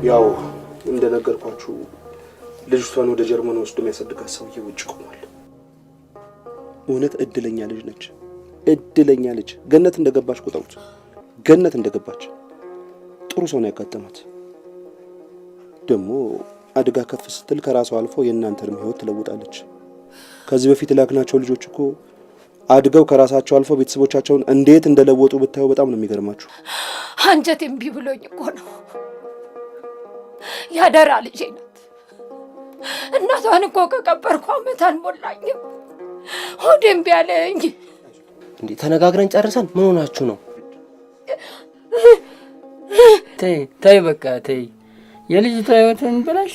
ያው እንደነገርኳችሁ ልጅቷን ወደ ጀርመን ወስዶ የሚያሳድጋት ሰውዬ ውጭ ቆሟል። እውነት እድለኛ ልጅ ነች። እድለኛ ልጅ ገነት እንደገባች ቁጠሩት። ገነት እንደገባች ጥሩ ሰው ነው ያጋጠማት። ደግሞ አድጋ ከፍ ስትል ከራሷ አልፎ የእናንተንም ህይወት ትለውጣለች። ከዚህ በፊት ላክናቸው ልጆች እኮ አድገው ከራሳቸው አልፎ ቤተሰቦቻቸውን እንዴት እንደለወጡ ብታዩ በጣም ነው የሚገርማችሁ። አንጀት እምቢ ብሎኝ እኮ ነው። ያደራ ልጄ ናት። እናቷን እኮ ከቀበርኩ ዓመት አልሞላኝም። ሆዴም ቢያለኝ እንዴ ተነጋግረን ጨርሰን ምን ሆናችሁ ነው? ተይ በቃ ተይ። የልጅቷ ህይወትን ብላሽ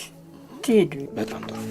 ትሄዱ። በጣም ጥሩ።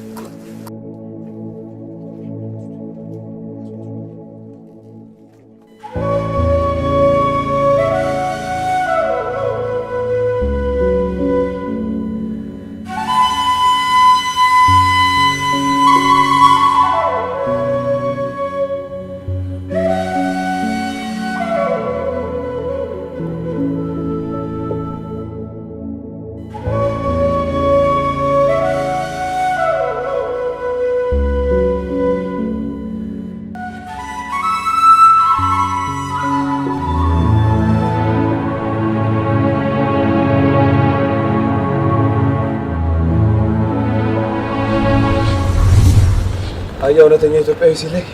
እውነተኛ ኢትዮጵያዊ ሲለኝ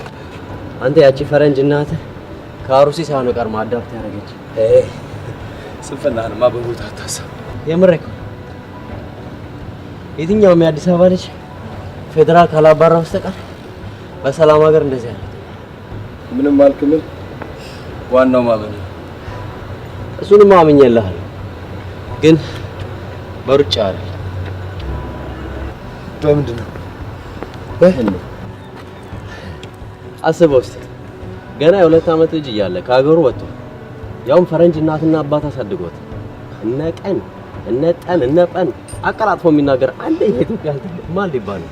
አንተ ያቺ ፈረንጅ እናት ከአሩሲ ሳይሆን ቀር ማዳብት ያደረገች ስንፍናህንማ በቦታ አታስብ። የምሬ እኮ የትኛውም የአዲስ አበባ ልጅ ፌደራል ካላባራ በስተቀር በሰላም ሀገር እንደዚህ ያለ ምንም አልክ ምን ዋናው ማመን ነው። እሱንም አምኜልሃለሁ፣ ግን በሩጫ አይደል። በምንድን ነው? አስበው እስቲ ገና የ2 ዓመት ልጅ እያለ ከሀገሩ ወጥቶ ያውም ፈረንጅ እናትና አባት አሳድጎት እነ ጠን አቀላጥፎ የሚናገር አንድ የኢትዮጵያ ማን ሊባል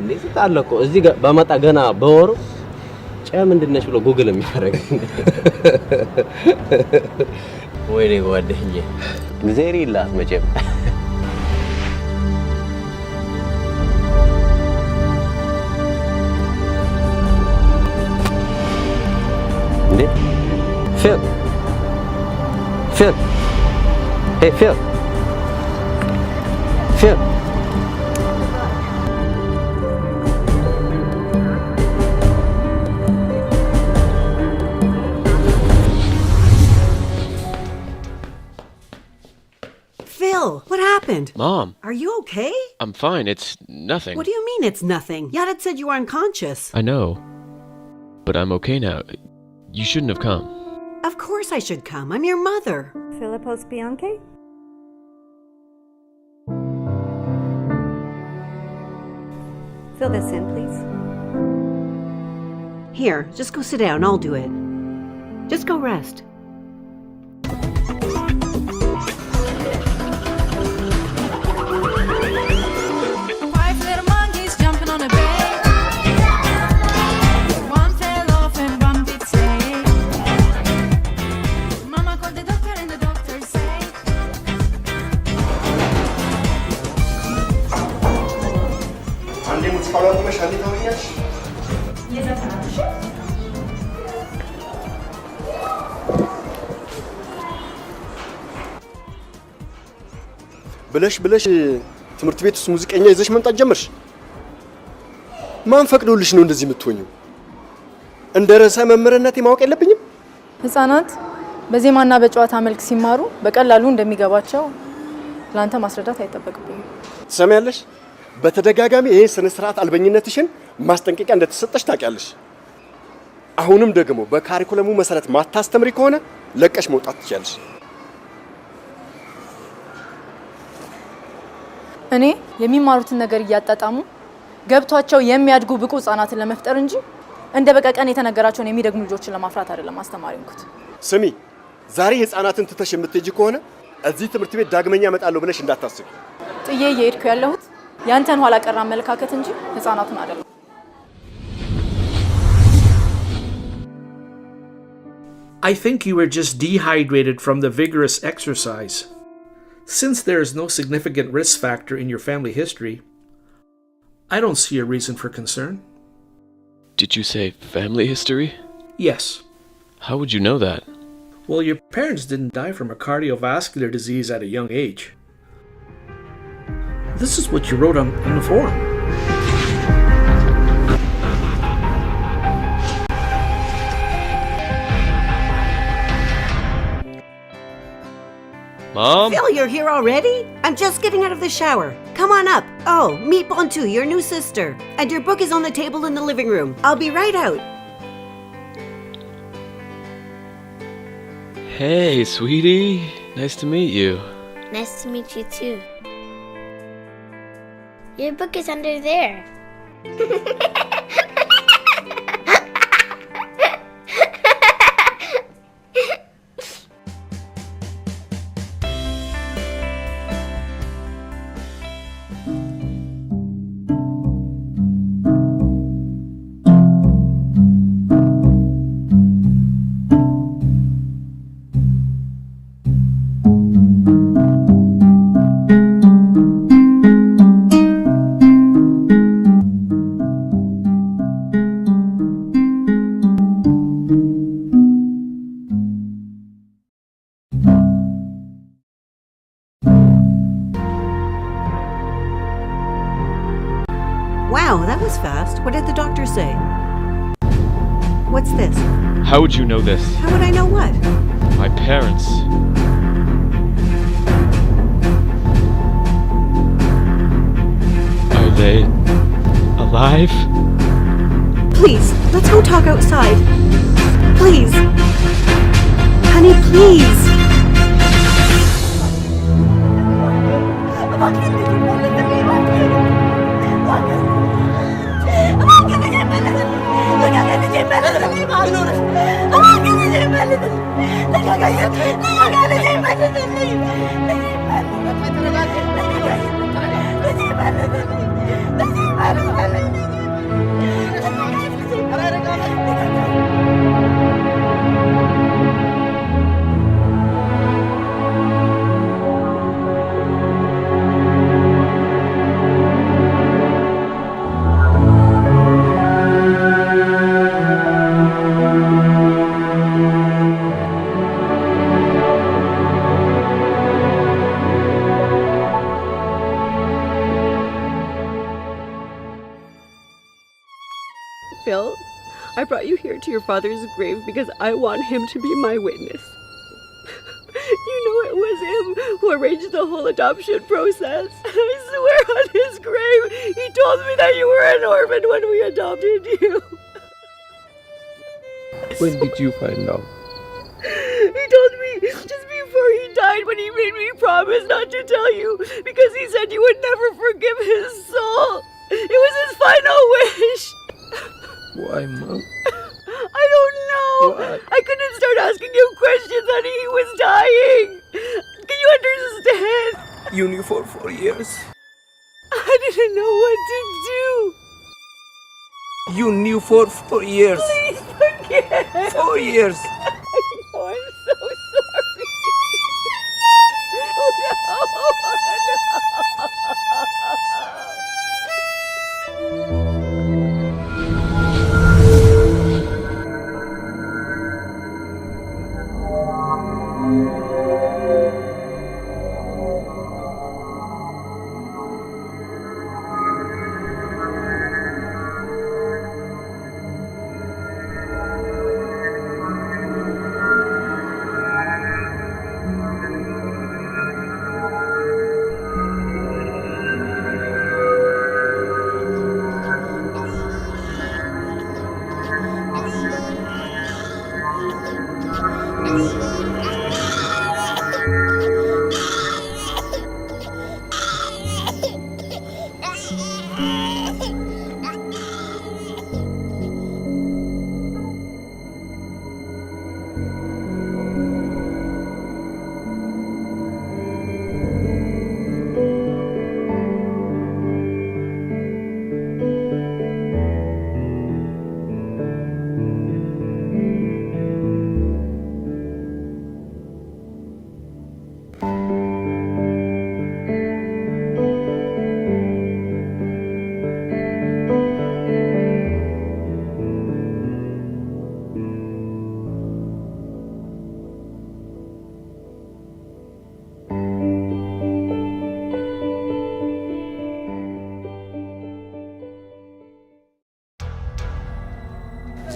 እንዴ? ስታለ እኮ እዚህ በመጣ ገና በወሩ ምንድነሽ ብሎ ጉግል የሚያደርግ ወይኔ ጓደኛዬ እግዚአብሔር ይላስ መቼም Phil. Hey, Phil. Phil, what happened? Mom. Are you okay? I'm fine. It's nothing. What do you mean it's nothing? Yadid said you were unconscious. I know. But I'm okay now. You shouldn't have come. Of course I should come. I'm your mother. Philippos Bianchi? Fill this in, please. Here, just go sit down. I'll do it. Just go rest. ብለሽ ትምህርት ቤት ውስጥ ሙዚቀኛ ይዘሽ መምጣት ጀመርሽ። ማን ፈቅዶልሽ ነው እንደዚህ የምትሆኚው? እንደ ርዕሰ መምህርነቴ ማወቅ የለብኝም? ህፃናት በዜማና በጨዋታ መልክ ሲማሩ በቀላሉ እንደሚገባቸው ላንተ ማስረዳት አይጠበቅብኝም። ትሰሚያለሽ? በተደጋጋሚ ይሄ ስነ ስርዓት አልበኝነትሽን ማስጠንቀቂያ እንደተሰጠሽ ታውቂያለሽ። አሁንም ደግሞ በካሪኩለሙ መሰረት ማታስተምሪ ከሆነ ለቀሽ መውጣት ትችያለሽ። እኔ የሚማሩትን ነገር እያጣጣሙ ገብቷቸው የሚያድጉ ብቁ ህፃናትን ለመፍጠር እንጂ እንደ በቀቀን የተነገራቸውን የሚደግሙ ልጆችን ለማፍራት አይደለም አስተማሪ እንኩት። ስሚ፣ ዛሬ ህፃናትን ትተሽ የምትሄጂ ከሆነ እዚህ ትምህርት ቤት ዳግመኛ እመጣለሁ ብለሽ እንዳታስቢ። ጥዬ እየሄድኩ ያለሁት ያንተን ኋላ ቀር አመለካከት እንጂ ህፃናቱን አይደለም። I think you were just dehydrated from the vigorous exercise. Since there is no significant risk factor in your family history, I don't see a reason for concern. Did you say family history? Yes. How would you know that? Well, your parents didn't die from a cardiovascular disease at a young age. This is what you wrote on the form. Mom? Phil, you're here already? I'm just getting out of the shower. Come on up. Oh, meet Bontu, your new sister. And your book is on the table in the living room. I'll be right out. Hey, sweetie. Nice to meet you. Nice to meet you too. Your book is under there. Wow, that was fast. What did the doctor say? What's this? How would you know this? How would I know what? My parents. Are they alive? Please, let's go talk outside. Please. Honey, please. Phil, I brought you here to your father's grave because I want him to be my witness. You know it was him who arranged the whole adoption process. I swear on his grave, he told me that you were an orphan when we adopted you. When did you find out? He told me just before he died when he made me promise not to tell you because he said you would never forgive his soul. It was his final wish. Why, Mom? I don't know. Why? I couldn't start asking him questions, honey. He was dying. Can you understand? You knew for 4 years. I didn't know what to do. You knew for 4 years. Please forgive. 4 years. Oh, I'm so sorry. Oh,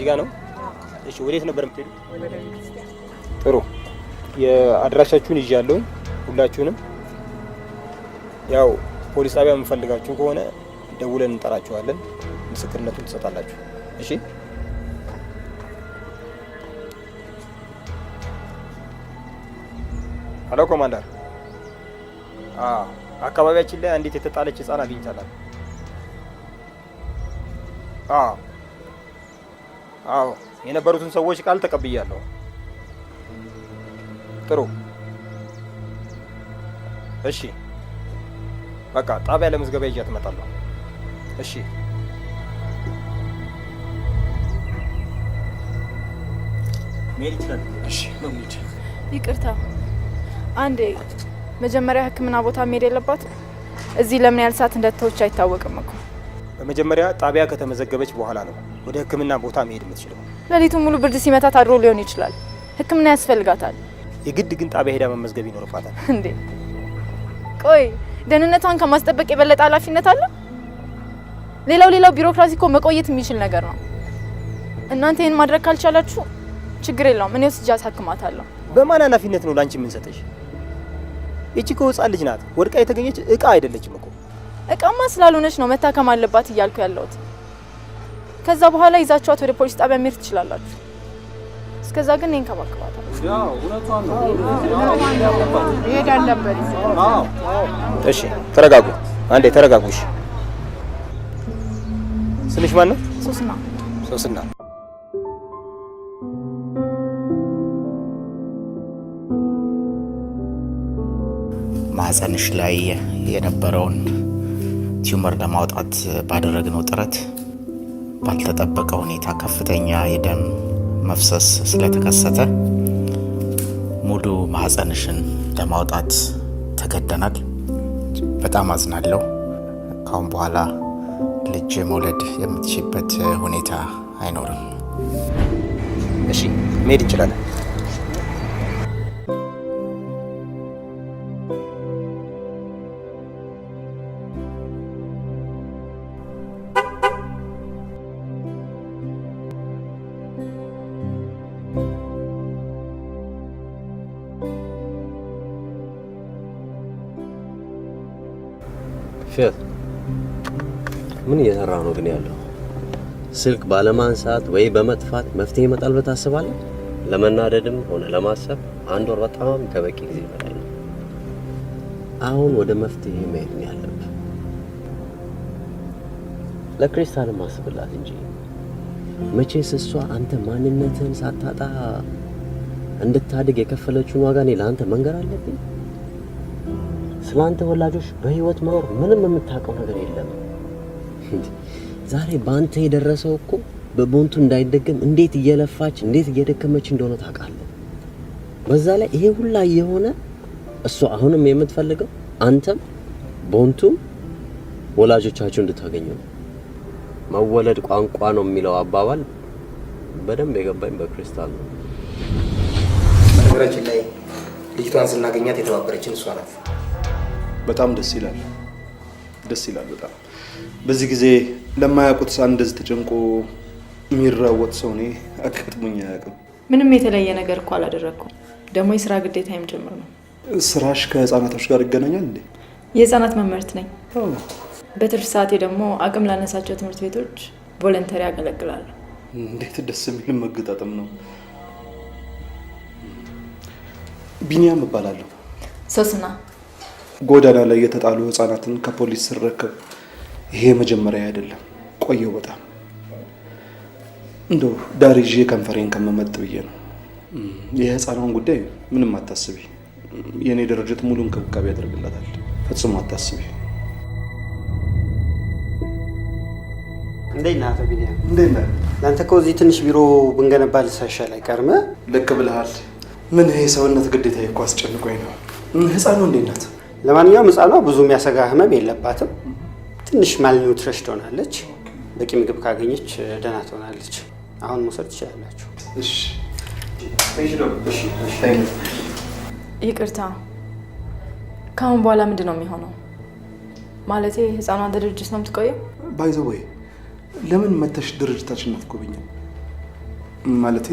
ጋር ነው? እሺ ወዴት ነበር የምትሄዱ? ጥሩ የአድራሻችሁን ይዣለሁ ሁላችሁንም። ያው ፖሊስ ጣቢያ የምፈልጋችሁ ከሆነ ደውለን እንጠራችኋለን፣ ምስክርነቱን ትሰጣላችሁ። እሺ ሄሎ ኮማንደር። አካባቢያችን ላይ አንዲት የተጣለች ህፃን አግኝቻለሁ። አዎ የነበሩትን ሰዎች ቃል ተቀብያለሁ። ጥሩ እሺ በቃ ጣቢያ ለምዝገባ ይዣት እመጣለሁ። እሺ ሜሪ ይችላል። እሺ መሙት ይቅርታ አንዴ መጀመሪያ ህክምና ቦታ መሄድ የለባት? እዚህ ለምን ያህል ሰዓት እንደተወች አይታወቅም እኮ። በመጀመሪያ ጣቢያ ከተመዘገበች በኋላ ነው ወደ ህክምና ቦታ መሄድ የምትችለው። ሌሊቱን ሙሉ ብርድ ሲመታት አድሮ ሊሆን ይችላል። ህክምና ያስፈልጋታል። የግድ ግን ጣቢያ ሄዳ መመዝገብ ይኖርባታል። እንዴ ቆይ ደህንነቷን ከማስጠበቅ የበለጠ ኃላፊነት አለ? ሌላው ቢሮክራሲ እኮ መቆየት የሚችል ነገር ነው። እናንተ ይሄን ማድረግ ካልቻላችሁ ችግር የለውም፣ እኔ ወስጄ አሳክማታለሁ። በማን ኃላፊነት ነው ላንቺ ምን ሰጠሽ? እቺ እኮ ህፃን ልጅ ናት፣ ወድቃ የተገኘች እቃ አይደለችም እኮ። እቃማ ስላልሆነች ነው መታከም አለባት እያልኩ ያለሁት። ከዛ በኋላ ይዛችኋት ወደ ፖሊስ ጣቢያ መሄድ ትችላላችሁ። እስከዛ ግን እኔን እንከባከባታለሁ። ያው እውነቷን ነው ይሄድ አለበት። እሺ ተረጋጉ፣ አንዴ ተረጋጉ። እሺ ስምሽ ማን ነው? ሶስና። ሶስና ማህፀንሽ ላይ የነበረውን ቲዩመር ለማውጣት ባደረግነው ጥረት ባልተጠበቀ ሁኔታ ከፍተኛ የደም መፍሰስ ስለተከሰተ ሙሉ ማህፀንሽን ለማውጣት ተገደናል። በጣም አዝናለሁ። ካሁን በኋላ ልጅ መውለድ የምትችልበት ሁኔታ አይኖርም። እሺ መሄድ እንችላለን። ፌት ምን እየሰራ ነው ግን ያለው? ስልክ ባለማንሳት ወይ በመጥፋት መፍትሄ ይመጣል ብለህ ታስባለህ? ለመናደድም ሆነ ለማሰብ አንድ ወር በጣም ከበቂ ጊዜ ይመጣል። አሁን ወደ መፍትሄ መሄድ ነው ያለብህ። ለክሪስታል ማስብላት እንጂ መቼስ እሷ አንተ ማንነትህን ሳታጣ እንድታድግ የከፈለችውን ዋጋ እኔ ለአንተ መንገር አለብኝ? ስላንተ ወላጆች በህይወት መኖር ምንም የምታውቀው ነገር የለም። ዛሬ ባንተ የደረሰው እኮ በቦንቱ እንዳይደገም እንዴት እየለፋች እንዴት እየደከመች እንደሆነ ታውቃለህ። በዛ ላይ ይሄ ሁላ የሆነ እሷ አሁንም የምትፈልገው አንተም ቦንቱ ወላጆቻችሁ እንድታገኙ ነው። መወለድ ቋንቋ ነው የሚለው አባባል በደንብ የገባኝ በክሪስታል ነው። በነገራችን ላይ ልጅቷን ስናገኛት የተባበረችን እሷ ናት። በጣም ደስ ይላል፣ ደስ ይላል በጣም። በዚህ ጊዜ ለማያውቁት ሰው እንደዚህ ተጨንቆ የሚራወጥ ሰው እኔ አጋጥሞኝ አያውቅም። ምንም የተለየ ነገር እኮ አላደረኩም። ደግሞ የስራ ግዴታዬም ጭምር ነው። ስራሽ ከህፃናቶች ጋር ይገናኛል እንዴ? የህፃናት መምህርት ነኝ። በትርፍ ሰዓቴ ደግሞ አቅም ላነሳቸው ትምህርት ቤቶች ቮለንተሪ ያገለግላለሁ። እንዴት ደስ የሚል መገጣጠም ነው። ቢኒያም እባላለሁ። ሶስና ጎዳና ላይ የተጣሉ ህፃናትን ከፖሊስ ስረከብ ይሄ መጀመሪያ አይደለም። ቆየው በጣም እንደው ዳር ይዤ ከንፈሬን ከመመጥ ብዬ ነው። የህፃናውን ጉዳይ ምንም አታስቢ። የኔ ድርጅት ሙሉ እንክብካቤ ያደርግላታል። ፈጽሞ አታስቢ። እንዴት ነህ አቶ ቢኒያም? እንዴት ነህ? ለአንተ እኮ እዚህ ትንሽ ቢሮ ብንገነባ ልሳሻል አይቀርም። ልክ ብለሃል። ምን ይሄ ሰውነት ግዴታ እኮ አስጨንቆኝ ነው። ህፃኑ እንዴት ናት? ለማንኛውም ህፃኗ ብዙ የሚያሰጋ ህመም የለባትም። ትንሽ ማልኒውትረሽ ትሆናለች። በቂ ምግብ ካገኘች ደህና ትሆናለች። አሁን መውሰድ ትችላላችሁ። እሺ። ይቅርታ፣ ከአሁን በኋላ ምንድን ነው የሚሆነው? ማለቴ ህፃኗ አንተ ድርጅት ነው የምትቆየው? ባይ ዘ ወይ ለምን መተሽ ድርጅታችን አትጎበኝም? ማለቴ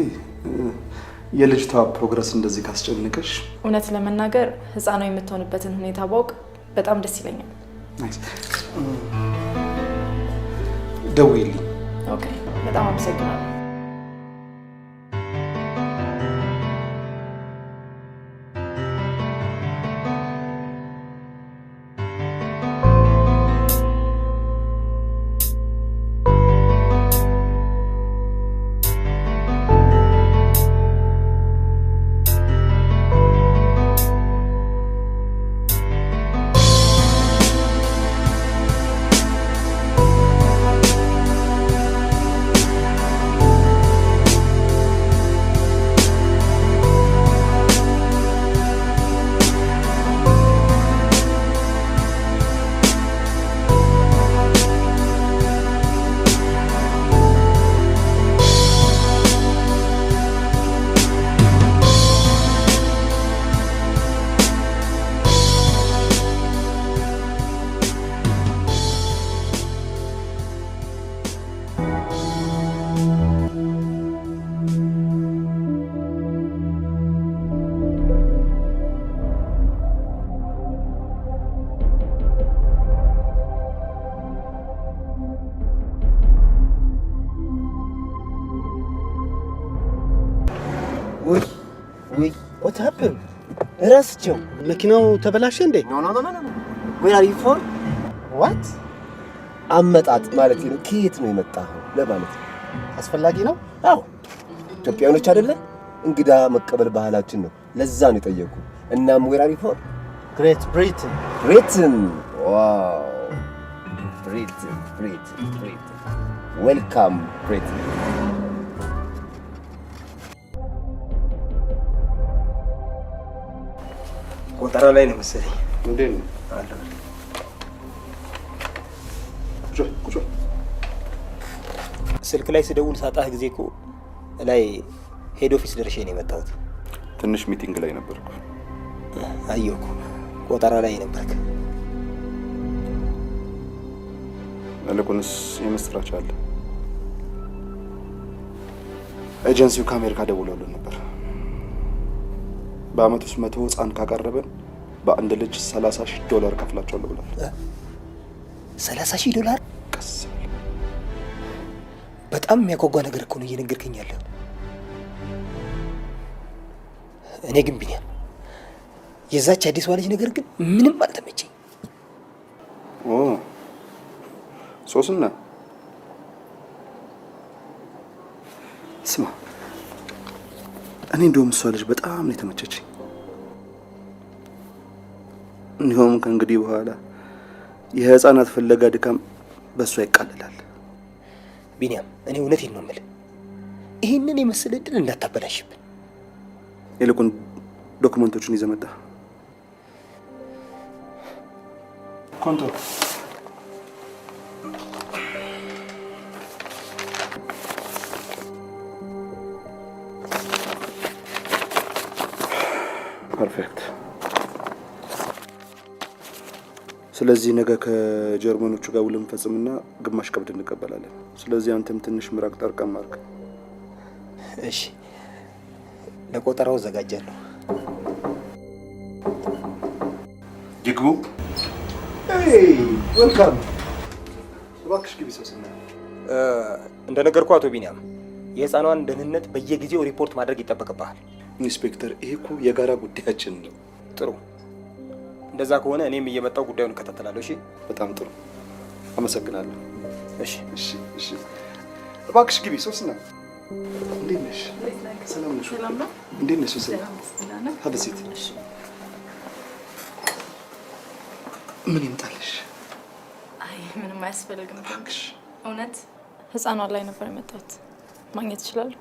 የልጅቷ ፕሮግረስ እንደዚህ ካስጨነቀሽ? እውነት ለመናገር ህፃኗ የምትሆንበትን ሁኔታ ባውቅ በጣም ደስ ይለኛል። ደውይልኝ። ኦኬ፣ በጣም አመሰግናለሁ። What happened? ረስቸው። መኪናው ተበላሸ እንዴ? No. Where are you from? What? አመጣጥ ማለት ነው። ከየት ነው የመጣኸው ለማለት ነው። አስፈላጊ ነው? አዎ። ኢትዮጵያኖች አይደለም እንግዳ መቀበል ባህላችን ነው። ለዛ ነው የጠየቁ። እናም where are you from? Great Britain. Britain. Wow. Britain. Welcome Britain. ቆጠራ ላይ ነው መሰለኝ። እንዴት ነው? አለ ቁጭ ስልክ ላይ ስደውል ሳጣህ ጊዜ እኮ ላይ ሄድ ኦፊስ ደርሼ ነው የመጣሁት። ትንሽ ሚቲንግ ላይ ነበርኩ። አየሁ እኮ ቆጠራ ላይ ነበርክ። ለቁንስ የምስራች አለ። ኤጀንሲው ከአሜሪካ ደውሎልን ነበር። በአመት ውስጥ 100 ህፃን ካቀረበን በአንድ ልጅ $30,000 ከፍላቸዋለሁ ብሏል። $30,000? ቀስ በጣም የሚያጓጓ ነገር እኮ ነው እየነገርከኝ ያለው። እኔ ግን ቢኒያም የዛች አዲሷ ልጅ ነገር ግን ምንም አልተመቸኝ። ሶስና ስማ፣ እኔ እንደውም እሷ ልጅ በጣም ነው የተመቸችኝ። እንዲሁም ከእንግዲህ በኋላ የህፃናት ፍለጋ ድካም በእሷ ይቃለላል። ቢኒያም እኔ እውነቴን ነው የምልህ፣ ይህንን የመሰለ እድል እንዳታበላሽብን። ይልቁን ዶክመንቶቹን ይዘህ መጣ። ኮንቶ ፐርፌክት። ስለዚህ ነገ ከጀርመኖቹ ጋር ውል እንፈጽምና ግማሽ ቀብድ እንቀበላለን። ስለዚህ አንተም ትንሽ ምራቅ ጠርቀም አድርግ። እሺ፣ ለቆጠራው ዘጋጃለሁ። ይግቡ። ዌልካም። እባክሽ ግቢ። ሶስና እንደነገርኩ አቶ ቢኒያም የህፃኗን ደህንነት በየጊዜው ሪፖርት ማድረግ ይጠበቅብሃል። ኢንስፔክተር፣ ይሄ እኮ የጋራ ጉዳያችን ነው። ጥሩ፣ እንደዛ ከሆነ እኔም እየመጣው ጉዳዩን እከታተላለሁ። እሺ፣ በጣም ጥሩ፣ አመሰግናለሁ። እሺ። እባክሽ ግቢ። ሶስና እንዴት ነሽ? ሰላም ነሽ? እንዴት ነሽ? ሰላም ሀበሲት። ምን ይምጣልሽ? አይ ምንም አያስፈልግም። እባክሽ እውነት ህፃኗ ላይ ነበር የመጣሁት። ማግኘት እችላለሁ?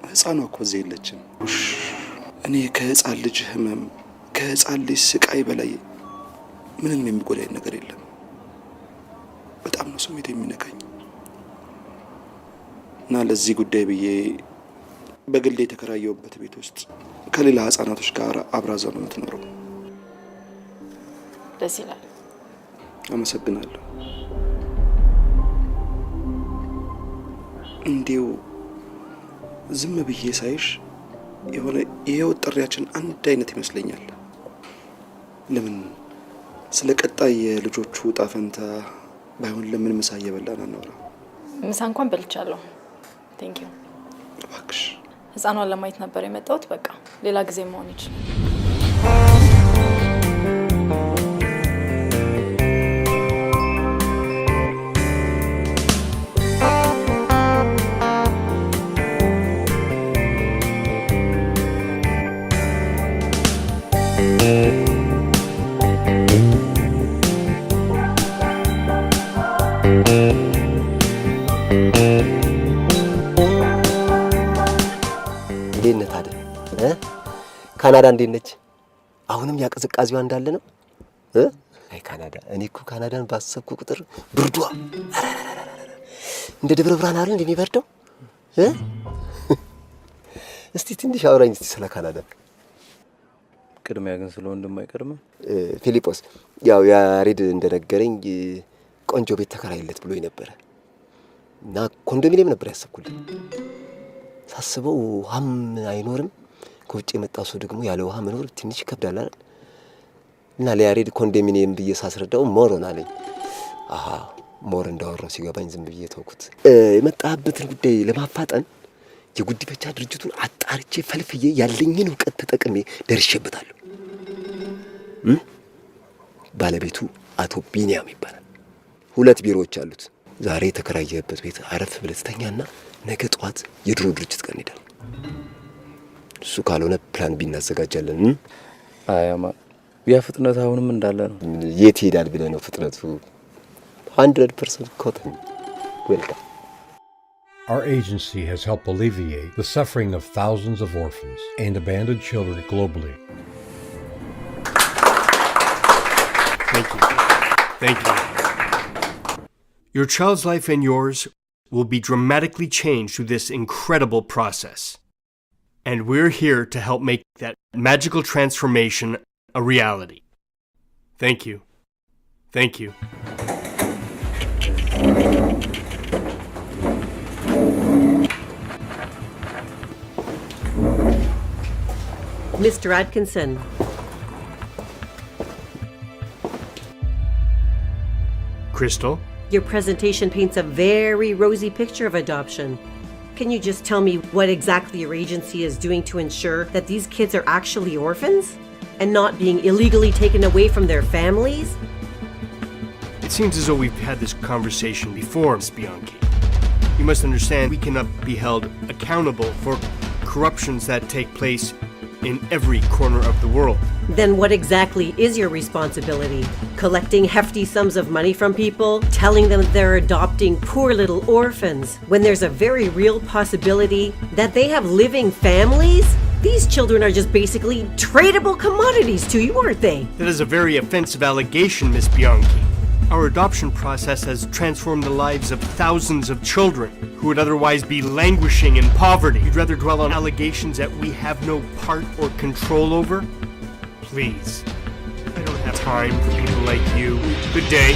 ህፃኗ እኮ እዚህ የለችም። እኔ ከህፃን ልጅ ህመም ከህፃን ልጅ ስቃይ በላይ ምንም የሚጎዳኝ ነገር የለም። በጣም ነው ስሜት የሚነካኝ እና ለዚህ ጉዳይ ብዬ በግሌ የተከራየሁበት ቤት ውስጥ ከሌላ ህፃናቶች ጋር አብራዛ ነው የምትኖረው። ደስ ይላል። አመሰግናለሁ። እንዲሁ ዝም ብዬ ሳይሽ የሆነ የህይወት ጥሪያችን አንድ አይነት ይመስለኛል። ለምን ስለ ቀጣይ የልጆቹ ዕጣ ፈንታ ባይሆን ለምን ምሳ እየበላን አናወራ? ምሳ እንኳን በልቻለሁ። ቴንክ ዩ። እባክሽ ህፃኗን ለማየት ነበር የመጣሁት። በቃ ሌላ ጊዜ መሆን ይችላል። እንዴት ታዲያ ካናዳ እንዴት ነች? አሁንም ያቀዝቃዚዋ እንዳለ ነው? አይ ካናዳ፣ እኔ እኮ ካናዳን ባሰብኩ ቁጥር ብርዷ እንደ ደብረ ብርሃን አይደል እንደሚበርደው? እስቲ ትንሽ አውራኝ እስቲ ስለ ካናዳ። ቅድሚያ ግን ስለ ወንድም አይቀርም። ፊሊጶስ ያው ያሬድ እንደነገረኝ ቆንጆ ቤት ተከራይለት ብሎኝ ነበረ እና ኮንዶሚኒየም ነበር ያሰብኩልኝ። ሳስበው ውሃም አይኖርም፣ ከውጭ የመጣው ሰው ደግሞ ያለ ውሃ መኖር ትንሽ ይከብዳል አይደል? እና ለያሬድ ኮንዶሚኒየም ብዬ ሳስረዳው ሞር ሆናለኝ። አሃ ሞር እንዳወራው ሲገባኝ ዝም ብዬ ተውኩት። የመጣበትን ጉዳይ ለማፋጠን የጉዲፈቻ ድርጅቱን አጣርቼ ፈልፍዬ ያለኝን እውቀት ተጠቅሜ ደርሼበታለሁ። ባለቤቱ አቶ ቢኒያም ይባላል። 2 ቢሮዎች አሉት። ዛሬ የተከራየበት ቤት አረፍ ብለህ ትተኛና ነገ ጠዋት የድሮ ድርጅት ቀን ሄዳል። እሱ ካልሆነ ፕላን ቢ እናዘጋጃለን። አያማ ያ ፍጥነት አሁንም እንዳለ ነው። የት ሄዳል ብለህ ነው ፍጥነቱ? 100% ኮተን ዌልካም። Our agency has helped alleviate the suffering of thousands of orphans and abandoned children globally. Thank you. Thank you. Your child's life and yours will be dramatically changed through this incredible process. And we're here to help make that magical transformation a reality. Thank you. Thank you. Mr. Atkinson. Crystal? Your presentation paints a very rosy picture of adoption. Can you just tell me what exactly your agency is doing to ensure that these kids are actually orphans and not being illegally taken away from their families? It seems as though we've had this conversation before, Ms. Bianchi. You must understand we cannot be held accountable for corruptions that take place in every corner of the world. Then what exactly is your responsibility? Collecting hefty sums of money from people, telling them they're adopting poor little orphans, when there's a very real possibility that they have living families? These children are just basically tradable commodities to you, aren't they? That is a very offensive allegation, Ms. Bianchi. Our adoption process has transformed the lives of thousands of children who would otherwise be languishing in poverty. You'd rather dwell on allegations that we have no part or control over? Please. I don't have time for people like you. Good day.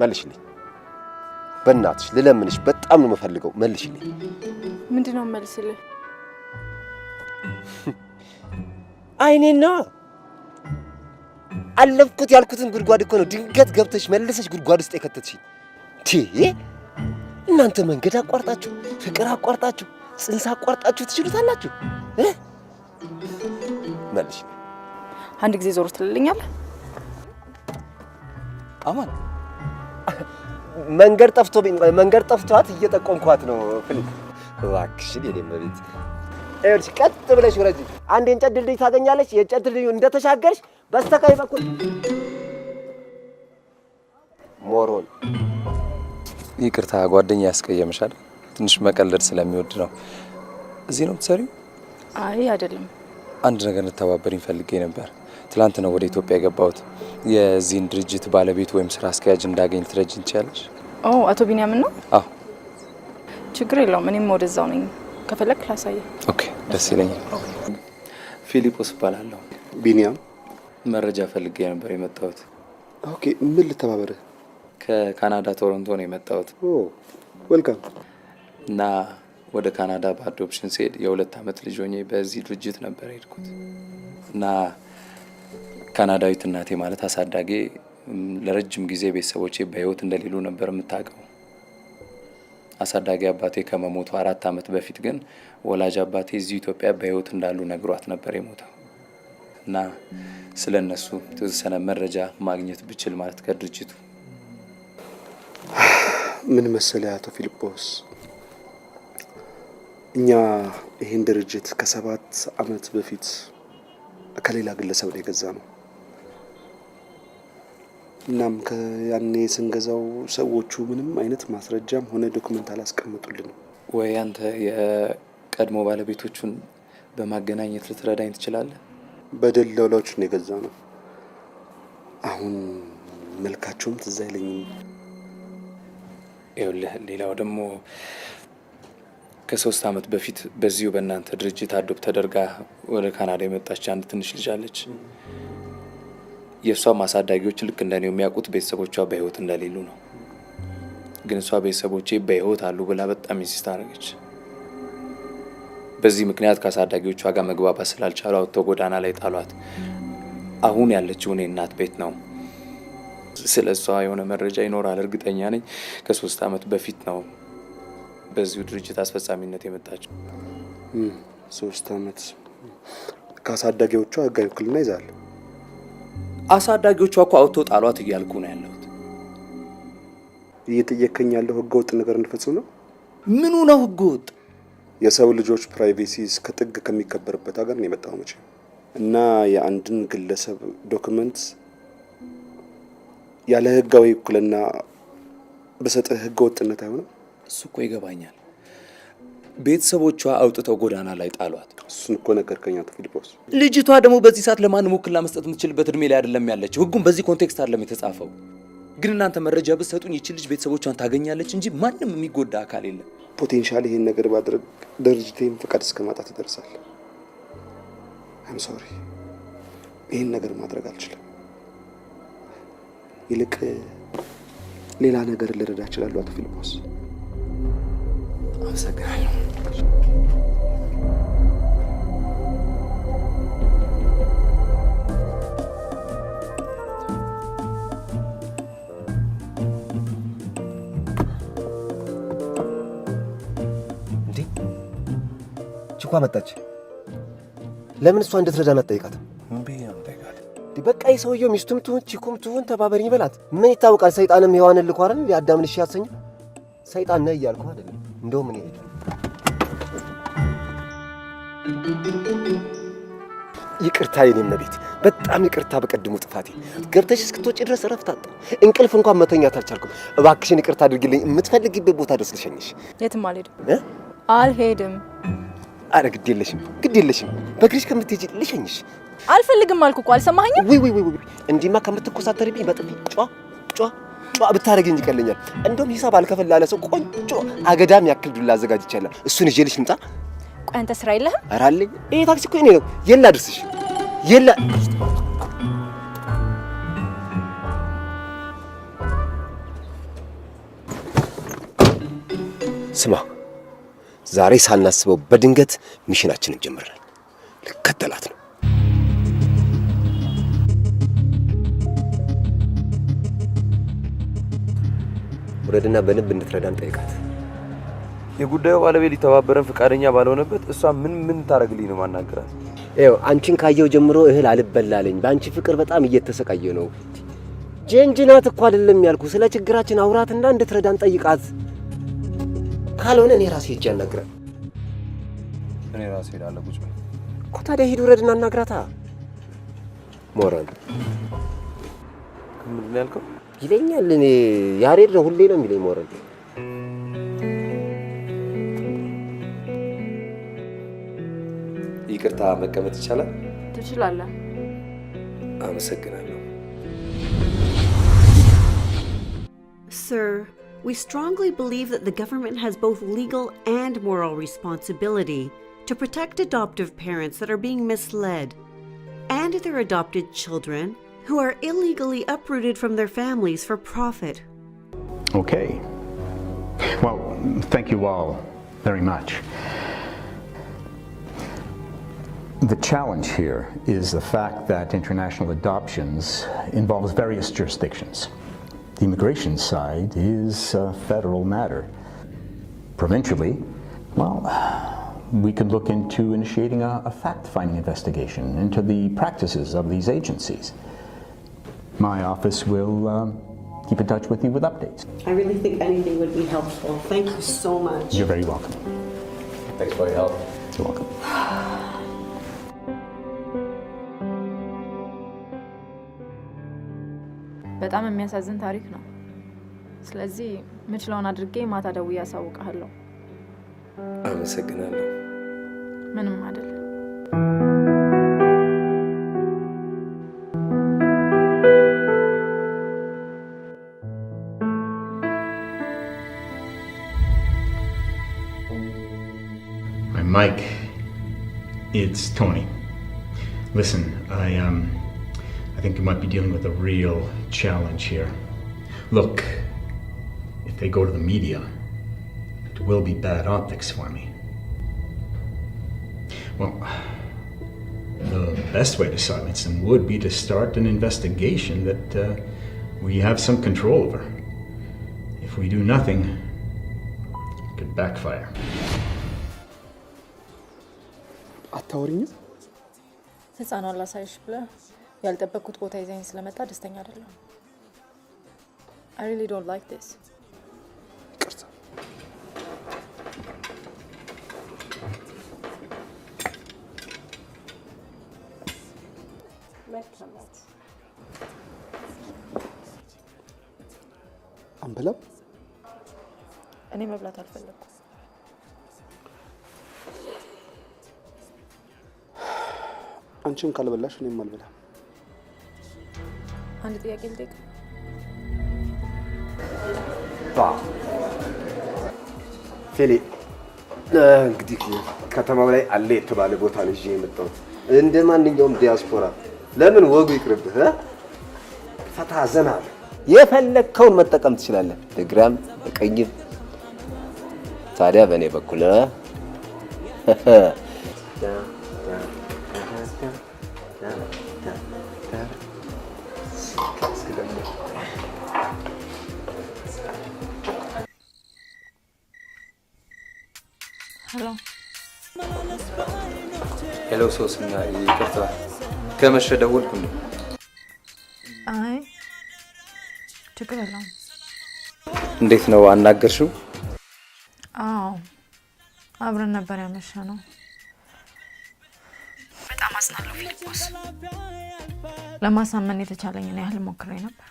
መልሽልኝ በእናትሽ፣ ልለምንሽ፣ በጣም ነው የምፈልገው። መልሽልኝ። ምንድነው መልስልህ? አይኔና አለፍኩት ያልኩትን ጉድጓድ እኮ ነው ድንገት ገብተሽ መልሰሽ ጉድጓድ ውስጥ የከተትሽኝ። እናንተ መንገድ አቋርጣችሁ፣ ፍቅር አቋርጣችሁ፣ ጽንስ አቋርጣችሁ ትችሉታላችሁ። መልሽልኝ። አንድ ጊዜ ዞር ትልልኛለህ? አማን መንገድ ጠፍቷት እየጠቆምኳት ነው። እባክሽ የኔ መቤት ይኸውልሽ፣ ቀጥ ብለሽ ወረጂ። አንድ የእንጨት ድልድይ ታገኛለሽ። የእንጨት ድልድዩ እንደተሻገርሽ በስተቀኝ በኩል ሞሮን። ይቅርታ ጓደኛ ያስቀየምሻል። ትንሽ መቀለድ ስለሚወድ ነው። እዚህ ነው የምትሰሪው? አይ አይደለም። አንድ ነገር እንተባበሪኝ ፈልጌ ነበር። ትላንት ነው ወደ ኢትዮጵያ የገባሁት። የዚህን ድርጅት ባለቤት ወይም ስራ አስኪያጅ እንዳገኝ ትረጅኝ ትችያለሽ? አቶ ቢንያምን ነው? አዎ። ችግር የለውም። እኔም ወደዛው ነኝ። ከፈለክ ላሳየ። ኦኬ፣ ደስ ይለኛል። ፊሊጶስ እባላለሁ። ቢኒያም። መረጃ ፈልጌ ነበር የመጣሁት። ኦኬ፣ ምን ልተባበርህ? ከካናዳ ቶሮንቶ ነው የመጣሁት። ዌልካም። እና ወደ ካናዳ በአዶፕሽን ስሄድ የ2 ዓመት ልጅ ሆኜ በዚህ ድርጅት ነበር የሄድኩት እና ካናዳዊት እናቴ ማለት አሳዳጌ ለረጅም ጊዜ ቤተሰቦቼ በህይወት እንደሌሉ ነበር የምታውቀው። አሳዳጊ አባቴ ከመሞቱ 4 ዓመት በፊት ግን ወላጅ አባቴ እዚህ ኢትዮጵያ በህይወት እንዳሉ ነግሯት ነበር የሞተው እና ስለ እነሱ የተወሰነ መረጃ ማግኘት ብችል ማለት ከድርጅቱ። ምን መሰለህ አቶ ፊሊጶስ፣ እኛ ይህን ድርጅት ከ7 ዓመት በፊት ከሌላ ግለሰብ ነው የገዛ ነው። እናም ያኔ ስንገዛው ሰዎቹ ምንም አይነት ማስረጃም ሆነ ዶክመንት አላስቀምጡልንም። ወይ አንተ የቀድሞ ባለቤቶቹን በማገናኘት ልትረዳኝ ትችላለህ? በደላሎች ነው የገዛ ነው። አሁን መልካቸውም ትዝ አይለኝም። ይኸውልህ ሌላው ደግሞ ከ3 ዓመት በፊት በዚሁ በእናንተ ድርጅት አዶፕት ተደርጋ ወደ ካናዳ የመጣች አንድ ትንሽ ልጅ አለች። የእሷ ማሳዳጊዎች ልክ እንደኔው የሚያውቁት ቤተሰቦቿ በህይወት እንደሌሉ ነው። ግን እሷ ቤተሰቦቼ በህይወት አሉ ብላ በጣም ኢንሲስት አደረገች። በዚህ ምክንያት ከአሳዳጊዎቿ ጋር መግባባት ስላልቻሉ አውጥተው ጎዳና ላይ ጣሏት። አሁን ያለችው እኔ እናት ቤት ነው። ስለ እሷ የሆነ መረጃ ይኖራል እርግጠኛ ነኝ። ከ3 ዓመት በፊት ነው በዚሁ ድርጅት አስፈጻሚነት የመጣችው። 3 ዓመት ከአሳዳጊዎቿ ህጋዊ ውክልና ይዛል። አሳዳጊዎቿ እኮ አውጥተው ጣሏት እያልኩ ነው ያለሁት። እየጠየከኝ ያለው ህገወጥ ነገር እንድፈጽም ነው? ምኑ ነው ህገወጥ? የሰው ልጆች ፕራይቬሲ እስከ ጥግ ከሚከበርበት ሀገር ነው የመጣው መቼ እና የአንድን ግለሰብ ዶክመንት ያለ ህጋዊ ውክልና በሰጠህ ህገወጥነት አይሆንም? እሱ እኮ ይገባኛል። ቤተሰቦቿ አውጥተው ጎዳና ላይ ጣሏት። እሱን እኮ ነገርከኝ አቶ ፊሊጶስ። ልጅቷ ደግሞ በዚህ ሰዓት ለማንም ውክልና መስጠት የምትችልበት እድሜ ላይ አይደለም ያለችው። ህጉም በዚህ ኮንቴክስት አይደለም የተጻፈው። ግን እናንተ መረጃ ብትሰጡኝ ይቺ ልጅ ቤተሰቦቿን ታገኛለች እንጂ ማንም የሚጎዳ አካል የለም። ፖቴንሻል ይሄን ነገር ባድረግ ድርጅቴን ፈቃድ እስከ ማጣት ይደርሳል። አም ሶሪ፣ ይሄን ነገር ማድረግ አልችልም። ይልቅ ሌላ ነገር ልረዳ እችላለሁ አቶ ፊሊጶስ። አመሰግናለሁ። ችኳ መጣች። ለምን እሷ እንድትረዳን አትጠይቃትም? በቃ የሰውየው ሚስቱም ትሁን ቺኩም ትሁን ተባበሪኝ በላት። ምን ይታወቃል? ሰይጣንም ሔዋንን ልኮ አይደል ሊያዳምን እሺ ያሰኘው? ሰይጣን ነህ እያልኩ አይደለም። እንደውም እኔ ይቅርታ የኔ እመቤት፣ በጣም ይቅርታ በቀድሞ ጥፋቴ። ገብተሽ እስክትወጪ ድረስ እረፍት አጣሁ። እንቅልፍ እንኳን መተኛት አልቻልኩም። እባክሽን ይቅርታ አድርጊልኝ። የምትፈልጊበት ቦታ ድረስ ልሸኝሽ። የትም አልሄድም። አረ ግድ የለሽም። በእግርሽ ከምትሄጂ ልሸኝሽ። አልፈልግም አልኩ እኮ አልሰማኸኝም? ውይ እንዲህማ ከምትኮሳተሪብኝ በጥፊ ጫ ብታረጊኝ ይቀለኛል። እንደውም ሂሳብ አልከፈል ላለ ሰው ቆንጆ አገዳም ያክል ዱላ አዘጋጅቻለሁ። እሱን ይዤልሽ ልምጣ? ቆይ አንተ ስራ የለህም? ኧረ አለኝ። ይሄ ታክሲ እኮ የእኔ ነው። የላ አድርስሽ። ስማ፣ ዛሬ ሳናስበው በድንገት ሚሽናችንን ጀምረናል። ልከተላት ነው። ውረድና በልብ እንድትረዳን ጠይቃት። የጉዳዩ ባለቤት ሊተባበረን ፈቃደኛ ባልሆነበት እሷ ምን ታረግልኝ ነው ማናገራት? ይኸው አንቺን ካየው ጀምሮ እህል አልበላለኝ። በአንቺ ፍቅር በጣም እየተሰቃየ ነው። ጀንጅናት እኮ አይደለም ያልኩ። ስለ ችግራችን አውራትና እንድትረዳን ጠይቃት። ካልሆነ እኔ ራሴ ሄጄ አናግራት። እኔ ራሴ ሄዳለሁ። ቁጭ በል እኮ። ታዲያ ሂድ ውረድና አናግራታ። ሞራል ምንድን ነው ያልከው? ይለኛል። እኔ ያሬድ ነው ሁሌ ነው የሚለኝ ሞራል። ይቅርታ መቀመጥ ይቻላል? ትችላለህ። አመሰግናለሁ። Sir, We strongly believe that the government has both legal and moral responsibility to protect adoptive parents that are being misled and their adopted children who are illegally uprooted from their families for profit. Okay. Well, thank you all very much. The challenge here is the fact that international adoptions involves various jurisdictions. The immigration side is a federal matter. Provincially, well, we could look into initiating a fact-finding investigation into the practices of these agencies. My office will keep in touch with you with updates. I really think anything would be helpful. Thank you so much. You're very welcome. Thanks for your help. You're welcome. በጣም የሚያሳዝን ታሪክ ነው። ስለዚህ ምችለውን አድርጌ ማታ ደውዬ አሳውቅሃለሁ። አመሰግናለሁ። ምንም አይደል። Hi, Mike. It's Tony. Listen, I think you might be dealing with a real challenge here. Look, if they go to the media, it will be bad optics for me. Well, the best way to silence them would be to start an investigation that we have some control over. If we do nothing, it could backfire. አታወሪኝም? ህፃኗን ላሳይሽ ብለህ ያልጠበቅኩት ቦታ ይዘኝ ስለመጣ ደስተኛ አይደለም። I really don't like this. አንበላም? እኔ መብላት አልፈለኩም። አንቺም ካልበላሽ እኔም አልበላም። አንድ ጥያቄ ልጠይቅ? ፌሌ እንግዲህ ከተማው ላይ አለ የተባለ ቦታ ነው ይዤ የመጣሁት። እንደ ማንኛውም ዲያስፖራ ለምን ወጉ ይቅርብህ? ፈታ ዘና የፈለከውን መጠቀም ትችላለህ፣ በግራም በቀኝም። ታዲያ በእኔ በኩል ሄሎ ሶስና፣ ይቅርታ ከመሸ ደወልኩኝ። አይ ችግር የለውም። እንዴት ነው አናገርሽው? አዎ አብረን ነበር ያመሸነው። በጣም አዝናለሁ ፊሊጶስ። ለማሳመን የተቻለኝን ያህል ሞክሬ ነበር፣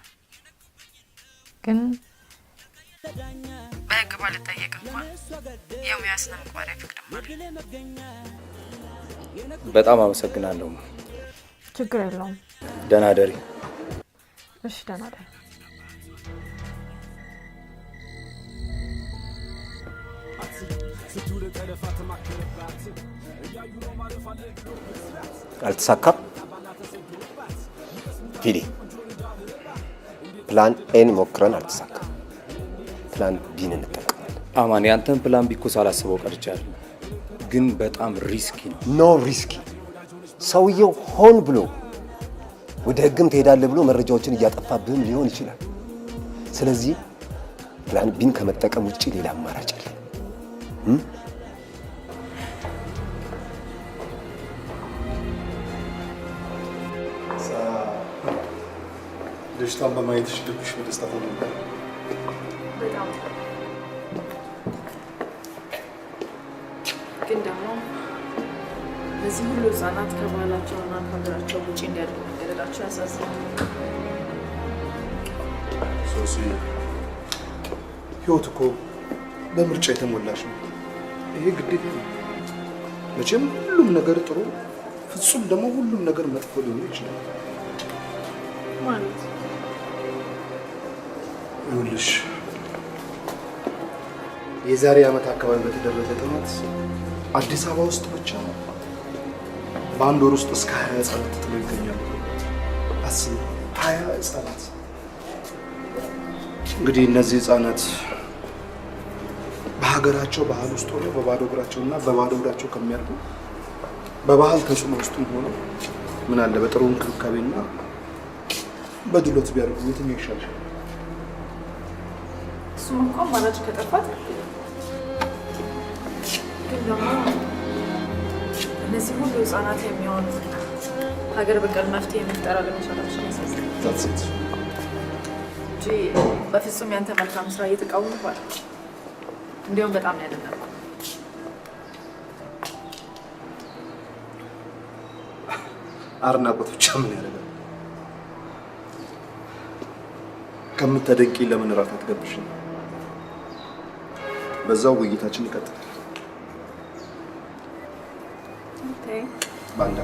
ግን በህግ ባልጠየቅ እንኳን የሙያ ስነ ምግባር አይፈቅድም። በጣም አመሰግናለሁ። ችግር የለውም። ደህና ደሪ። እሺ ደህና ደሪ። አልተሳካም። ፊሊ ፕላን ኤን ሞክረን አልተሳካም። ፕላን ቢን እንጠቀማለን። አማን፣ ያንተን ፕላን ቢ እኮ ሳላስበው ቀርቻለሁ፣ ግን በጣም ሪስኪ ነው። ኖ ሪስኪ። ሰውየው ሆን ብሎ ወደ ህግም ትሄዳለህ ብሎ መረጃዎችን እያጠፋብህም ሊሆን ይችላል። ስለዚህ ፕላን ቢን ከመጠቀም ውጪ ሌላ አማራጭ የለም። ልጅቷን በማየትሽ ልብሽ በደስታ ተሞላ። በጣም ግን ደግሞ ለዚህ ሁሉ ህጻናት ከባህላቸውና ከሀገራቸው ውጭ እንዲያድጉ መገደዳቸው ያሳዝናል። ሶሲ፣ ህይወት እኮ በምርጫ የተሞላች ነው። ይሄ ግዴታ ነው። መቼም ሁሉም ነገር ጥሩ፣ ፍጹም ደግሞ ሁሉም ነገር መጥፎ ሊሆን ይችላል ማለት። ይኸውልሽ የዛሬ ዓመት አካባቢ በተደረገ ጥናት አዲስ አበባ ውስጥ ብቻ በአንድ ወር ውስጥ እስከ 20 ህጻናት ተጥለው ይገኛሉ። አስቡ፣ 20 ህጻናት። እንግዲህ እነዚህ ህጻናት በሀገራቸው ባህል ውስጥ ሆነው በባዶ እግራቸውና በባዶ እግራቸው ከሚያድጉ በባህል ተጽዕኖ ውስጥም ሆነው ምን አለ በጥሩ እንክብካቤና በድሎት ቢያደርጉ የትኛው ይሻላል? እሱም እንኳን ማራጭ ከጠፋት ግን ደግሞ እነዚህ ሁሉ ህጻናት የሚሆኑ ሀገር በቀል መፍትሄ መፍጠር አለመቻላችን ያሳዝናል እንጂ በፍጹም ያንተ መልካም ስራ እየተቃወምኩ አይደል። እንዲያውም በጣም ያደነቅኩ። አድናቆት ብቻ ምን ያደርጋል? ከምትደንቂ ለምን እራት አትጋብዥኝ? በዛው ውይይታችን ይቀጥላል። ባንዳ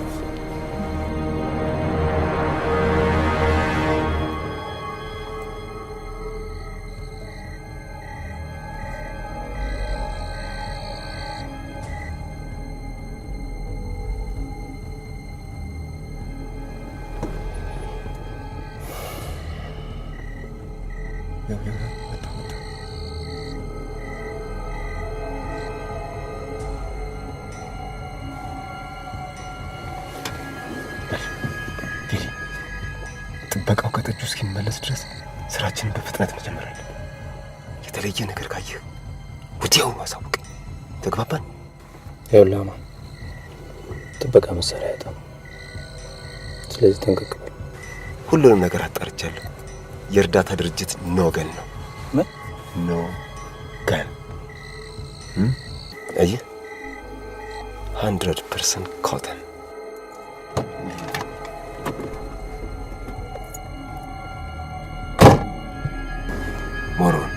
ጥበቃው ከጠጁ እስኪመለስ ድረስ ስራችንን በፍጥነት መጀመር አለብን። የተለየ ነገር ካየህ ወዲያውኑ አሳውቀኝ። ተግባባን? ይኸውልህ አማን፣ ጥበቃ መሳሪያ ያጣም። ስለዚህ ጠንቀቅ በል። ሁሉንም ነገር አጣርቻለሁ። የእርዳታ ድርጅት ኖገን ነው። ምን? ኖገን። አየህ፣ 100% ኮተን። ሞሮን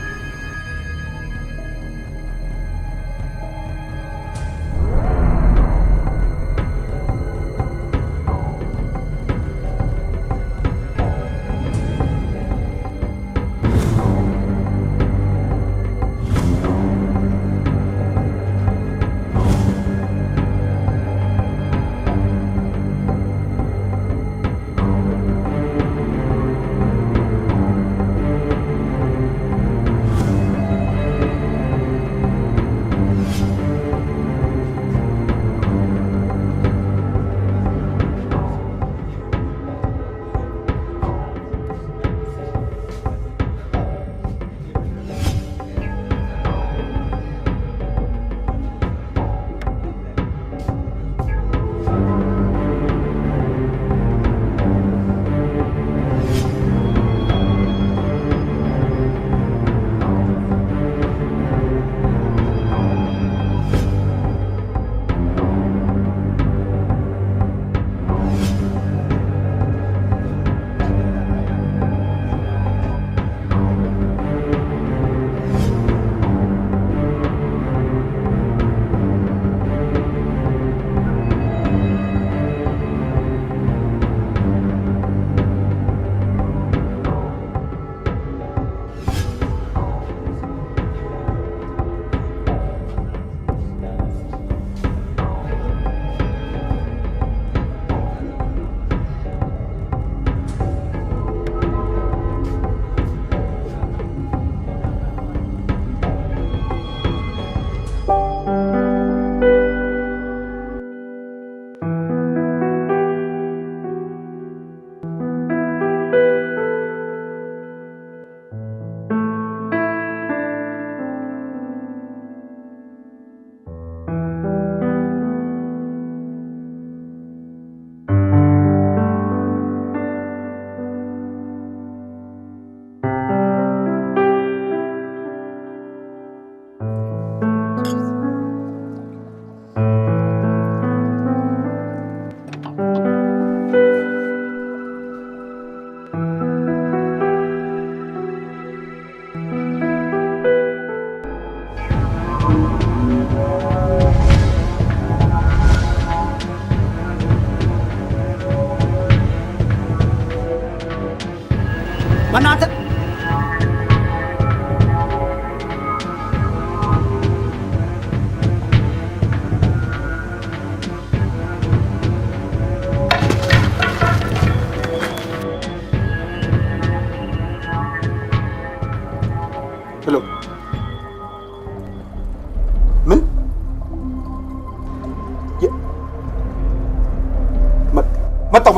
መጣው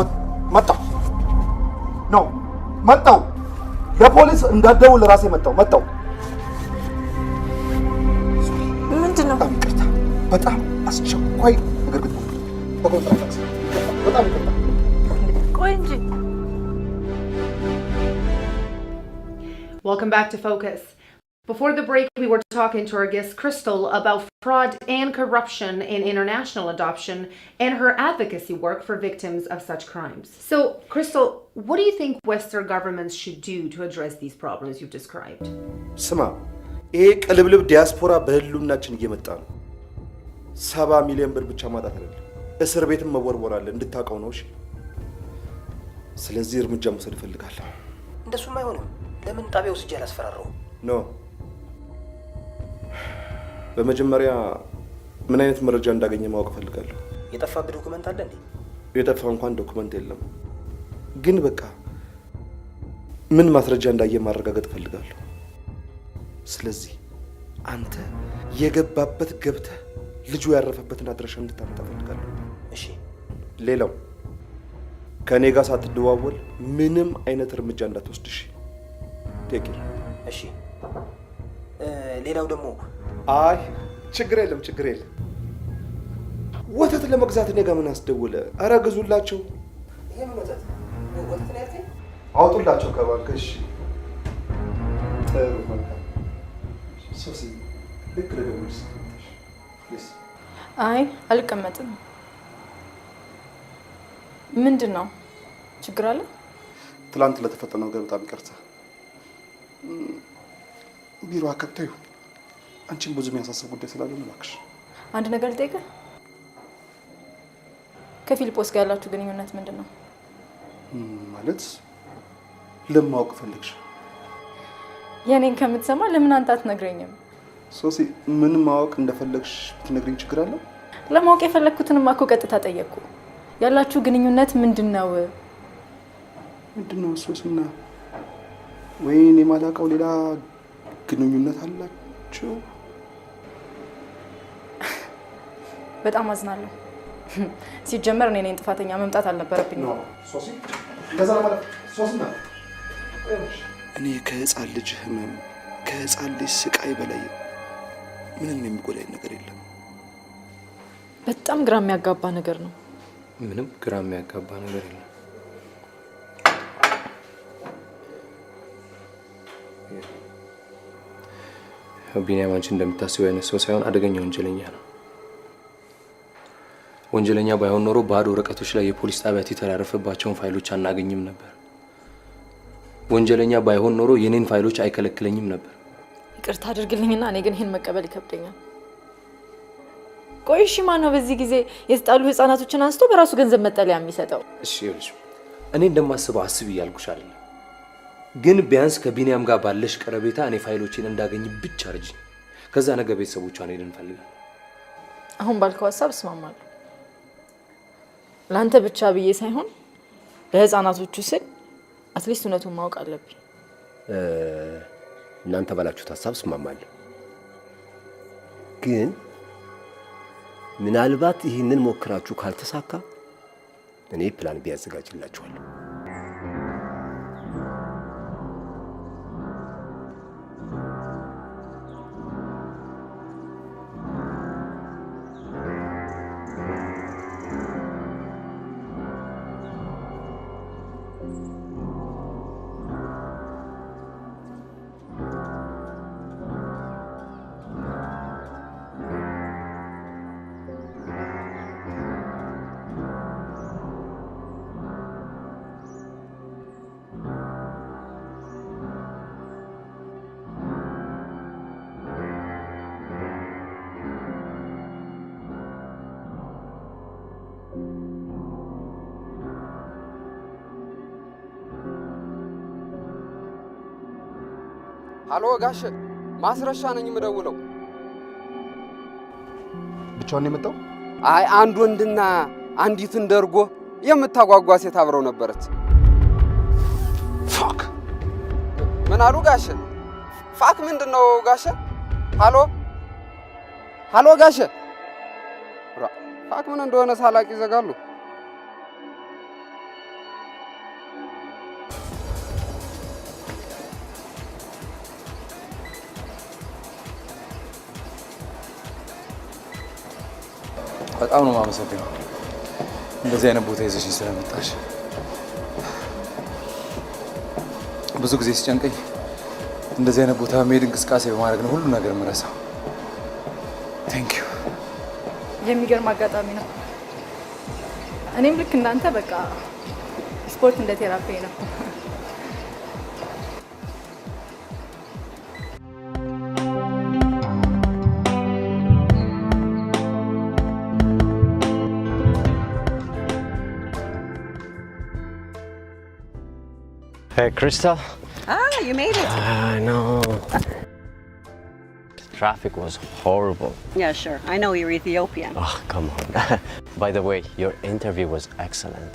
ነው መጣው ለፖሊስ እንዳትደውል ራሴ መጣው ምንድነው? በጣም አስቸኳይ ነገር ግን በኮንትራክት በጣም ይቀርታ ቆይ እንጂ Welcome back to Focus. Before the break, we were talking to our guest Crystal about fraud and corruption in international adoption and her advocacy work for victims of such crimes. So, Crystal, what do you think Western governments should do to address these problems you've described? Sama, ይሄ ቅልብልብ ዲያስፖራ በህሉናችን እየመጣ ነው። 70 ሚሊዮን ብር ብቻ ማጣት አይደለም፣ እስር ቤትም መወርወር አለ እንድታውቀው ነው። እሺ፣ ስለዚህ እርምጃ መውሰድ እፈልጋለሁ። እንደሱም አይሆንም። ለምን ጣቢያው ስጄ አላስፈራራው? ኖ፣ በመጀመሪያ ምን አይነት መረጃ እንዳገኘ ማወቅ እፈልጋለሁ። የጠፋብህ ዶክመንት አለ እንዴ? የጠፋ እንኳን ዶክመንት የለም፣ ግን በቃ ምን ማስረጃ እንዳየ ማረጋገጥ እፈልጋለሁ። ስለዚህ አንተ የገባበት ገብተህ ልጁ ያረፈበትን አድራሻ እንድታመጣ እፈልጋለሁ። እሺ። ሌላው ከኔ ጋር ሳትደዋወል ምንም አይነት እርምጃ እንዳትወስድ። እሺ? ቴክ። እሺ። ሌላው ደግሞ አይ ችግር የለም ወተት ለመግዛት እኔ ጋር ምን አስደውለ? ኧረ ግዙላቸው። ይሄ ምን ወተት ነው ያልከኝ? አውጡላቸው ከባልከሽ። ጥሩ መልካም። ሶሲ ልክ ለደምስ ፕሊዝ። አይ አልቀመጥም። ምንድነው? ችግር አለ? ትላንት ለተፈጠነው ነገር በጣም ይቅርታ። ቢሮ አከታዩ አንቺን ብዙ የሚያሳስብ ጉዳይ ስላለ ነው እባክሽ። አንድ ነገር ልጠይቅህ። ከፊልጶስ ጋር ያላችሁ ግንኙነት ምንድነው? ማለት ለማወቅ ፈልግሽ? የኔን ከምትሰማ ለምን አንተ አትነግረኝም? ሶሲ ምን ማወቅ እንደፈለግሽ ብትነግሪኝ ችግር አለ? ለማወቅ የፈለግኩትንማ እኮ ቀጥታ ጠየቅኩ። ያላችሁ ግንኙነት ምንድነው? ምንድነው? ሶስና ወይኔ የማላውቀው ሌላ ግንኙነት አላችሁ? በጣም አዝናለሁ። ሲጀመር እኔ ነኝ ጥፋተኛ፣ መምጣት አልነበረብኝም። ሶሲ እንደዛ ማለት ሶስና እኔ ከህፃን ልጅ ህመም ከህፃን ልጅ ስቃይ በላይ ምንም የሚጎዳኝ ነገር የለም። በጣም ግራ የሚያጋባ ነገር ነው። ምንም ግራ የሚያጋባ ነገር የለም። ቢኒያም አንቺ እንደምታስበው አይነት ሰው ሳይሆን አደገኛ ወንጀለኛ ነው። ወንጀለኛ ባይሆን ኖሮ ባዶ ወረቀቶች ላይ የፖሊስ ጣቢያ ቲተር ያረፈባቸውን ፋይሎች አናገኝም ነበር። ወንጀለኛ ባይሆን ኖሮ የኔን ፋይሎች አይከለክለኝም ነበር። ይቅርታ አድርግልኝና እኔ ግን ይሄን መቀበል ይከብደኛል። ቆይ እሺ፣ ማን ነው በዚህ ጊዜ የተጣሉ ህፃናቶችን አንስቶ በራሱ ገንዘብ መጠለያ የሚሰጠው? እሺ ይኸውልሽ፣ እኔ እንደማስበው አስብ እያልኩሽ አይደል? ግን ቢያንስ ከቢኒያም ጋር ባለሽ ቀረቤታ እኔ ፋይሎችን እንዳገኝ ብቻ አርጂ። ከዛ ነገ ቤተሰቦቿን ሄደን እንፈልጋለን። አሁን ባልከው ሀሳብ እስማማለሁ። ለአንተ ብቻ ብዬ ሳይሆን ለህፃናቶቹ ስል አትሊስት እውነቱን ማወቅ አለብኝ። እናንተ ባላችሁት ሀሳብ እስማማለሁ። ግን ምናልባት ይህንን ሞክራችሁ ካልተሳካ እኔ ፕላን ቢ ያዘጋጅላችኋለሁ። ሃሎ ጋሽ፣ ማስረሻ ነኝ የምደውለው። ብቻውን ነው የመጣው? አይ አንድ ወንድና አንዲትን ደርጎ የምታጓጓ ሴት አብረው ነበረች። ፋክ ምን አሉ ጋሽ? ፋክ ምንድነው ጋሽ? ሃሎ ሃሎ ጋሽ፣ ፋክ ምን እንደሆነ ሳላቅ ይዘጋሉ። በጣም ነው የማመሰግነው እንደዚህ አይነት ቦታ ይዘሽኝ ስለመጣሽ። ብዙ ጊዜ ሲጨንቀኝ እንደዚህ አይነት ቦታ መሄድ እንቅስቃሴ በማድረግ ነው ሁሉ ነገር የምረሳው። ቴንክ ዩ። የሚገርም አጋጣሚ ነው። እኔም ልክ እንዳንተ በቃ ስፖርት እንደ ቴራፒ ነው። Hey, Crystal. Ah, you made it. I know. The traffic was horrible. Yeah, sure. I know you're Ethiopian. Oh, come on. By the way, your interview was excellent.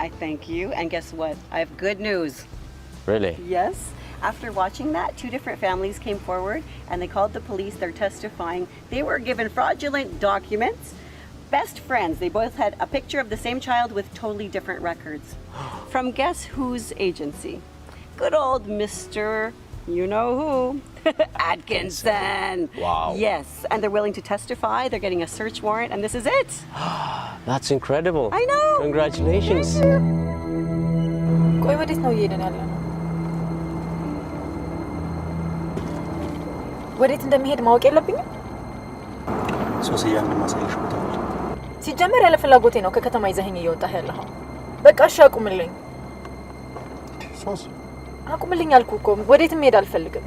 I thank you. And guess what? I have good news. Really? Yes. After watching that, 2 different families came forward and they called the police. They're testifying. They were given fraudulent documents. Best friends. They both had a picture of the same child with totally different records. From guess whose agency? Good old Mr. You know who? Atkinson. Wow. Yes. And they're willing to testify. They're getting a search warrant, and this is it. That's incredible. I know. Congratulations. ቆይ ወዴት ነው እየሄድን ያለነው? ወዴት እንደሚሄድ ማወቅ የለብኝም? ሶስያ እንደማሳየሽ ቦታ አለ። ሲጀመር ያለ ፍላጎቴ ነው ከከተማ ይዘኸኝ እየወጣህ ያለኸው። በቃ እሺ አቁምልኝ። ሶስ አቁምልኝ አልኩህ እኮ። ወዴትም መሄድ አልፈልግም።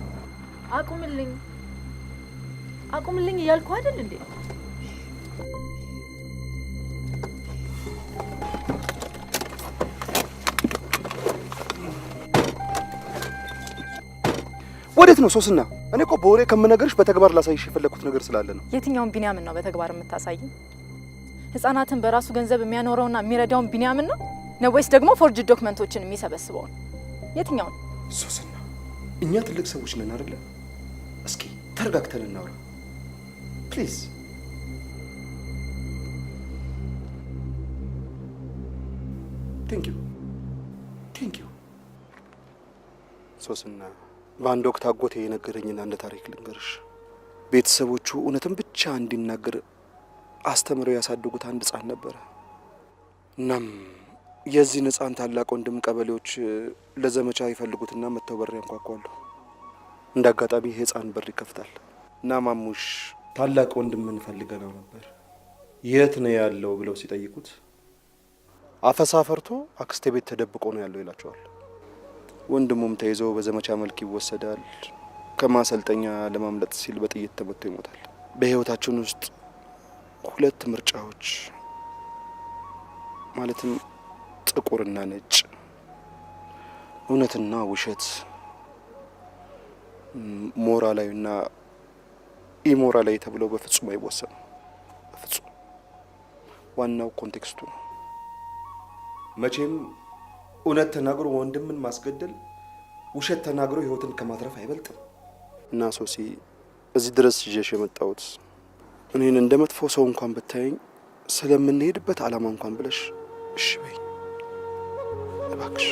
አቁምልኝ አቁምልኝ እያልኩህ አይደል እንዴ? ወዴት ነው ሶስና? እኔ እኮ በወሬ ከምነግርሽ በተግባር ላሳይሽ የፈለኩት ነገር ስላለ ነው። የትኛውን ቢንያምን ነው በተግባር የምታሳይኝ? ህፃናትን በራሱ ገንዘብ የሚያኖረውና የሚረዳውን ቢንያምን ነው ወይስ ደግሞ ፎርጅ ዶክመንቶችን የሚሰበስበው? የትኛውን? ሶስና እኛ ትልቅ ሰዎች ነን አይደለ? እስኪ ተረጋግተን እናውራ ፕሊዝ። ቴንክ ዩ ሶስና። በአንድ ወቅት አጎቴ የነገረኝን አንድ ታሪክ ልንገርሽ። ቤተሰቦቹ እውነትን ብቻ እንዲናገር አስተምረው ያሳደጉት አንድ ህፃን ነበረ። እናም የዚህ ህፃን ታላቅ ወንድም ቀበሌዎች ለዘመቻ ይፈልጉትና መተው በር ያንኳኳሉ። እንደ አጋጣሚ ይሄ ህፃን በር ይከፍታል እና ማሙሽ ታላቅ ወንድምን ፈልገነው ነበር፣ የት ነው ያለው ብለው ሲጠይቁት አፈሳ ፈርቶ አክስቴ ቤት ተደብቆ ነው ያለው ይላቸዋል። ወንድሙም ተይዞ በዘመቻ መልክ ይወሰዳል። ከማሰልጠኛ ለማምለጥ ሲል በጥይት ተመቶ ይሞታል። በህይወታችን ውስጥ 2 ምርጫዎች ማለትም ጥቁርና ነጭ፣ እውነትና ውሸት፣ ሞራላዊና ኢሞራላዊ ተብለው በፍጹም አይወሰኑም። በፍጹም ዋናው ኮንቴክስቱ ነው። መቼም እውነት ተናግሮ ወንድምን ማስገደል ውሸት ተናግሮ ህይወትን ከማትረፍ አይበልጥም። እና ሶሲ እዚህ ድረስ ይዤሽ የመጣሁት እኔን እንደ መጥፎ ሰው እንኳን ብታየኝ ስለምንሄድበት ዓላማ እንኳን ብለሽ እሺ በይ እባክሽ።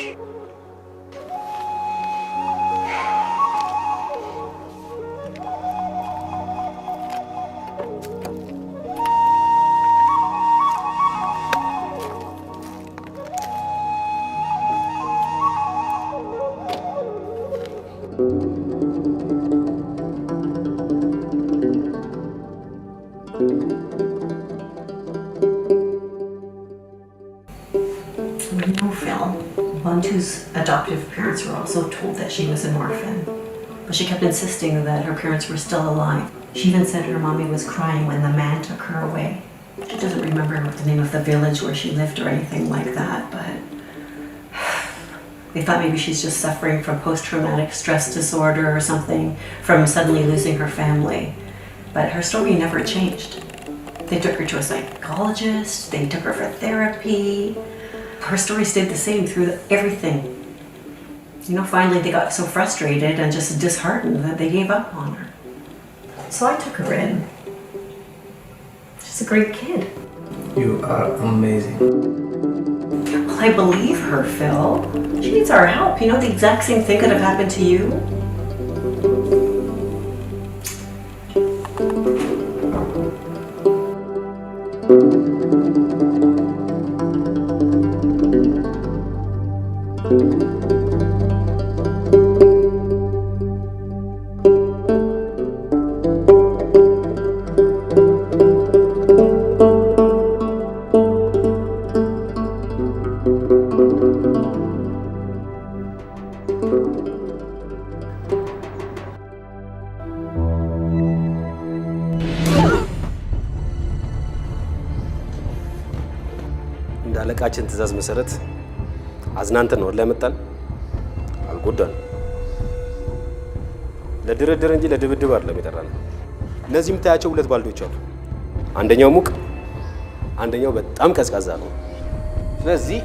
Bantu's adoptive parents were also told that she was an orphan, but she kept insisting that her parents were still alive. She even said her mommy was crying when the man took her away. She doesn't remember the name of the village where she lived or anything like that, but they thought maybe she's just suffering from post-traumatic stress disorder or something from suddenly losing her family. But her story never changed. They took her to a psychologist, they took her for therapy. Her story stayed the same through everything. You know, finally they got so frustrated and just disheartened that they gave up on her. So I took her in. She's a great kid. You are amazing. Well, I believe her, Phil. She needs our help. You know, the exact same thing could have happened to you. እንዳለቃችን ትእዛዝ መሰረት አዝናንተን ነው ለመጣል አልጎዳን። ለድርድር እንጂ ለድብድብ አይደለም የጠራነው። እነዚህ የምታያቸው ሁለት ባልዶች አሉ። አንደኛው ሙቅ፣ አንደኛው በጣም ቀዝቃዛ ነው። ስለዚህ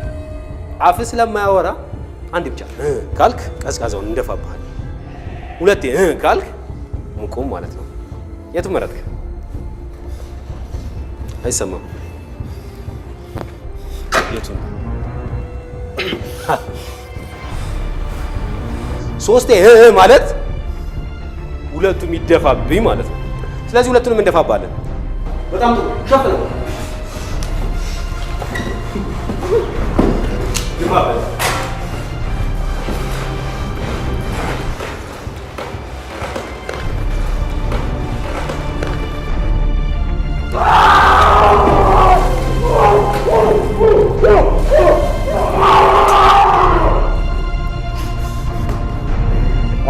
አፍ ስለማያወራ አንድ ብቻ ካልክ ቀዝቃዛውን እንደፋብሃል፣ ሁለቴ ካልክ ሙቁም ማለት ነው። የቱ መረጥክ? አይሰማም። የቱን? ሶስቴ ማለት ሁለቱም ይደፋብኝ ማለት ነው። ስለዚህ ሁለቱንም እንደፋባለን። በጣም ጥሩ ሸፍ ነው።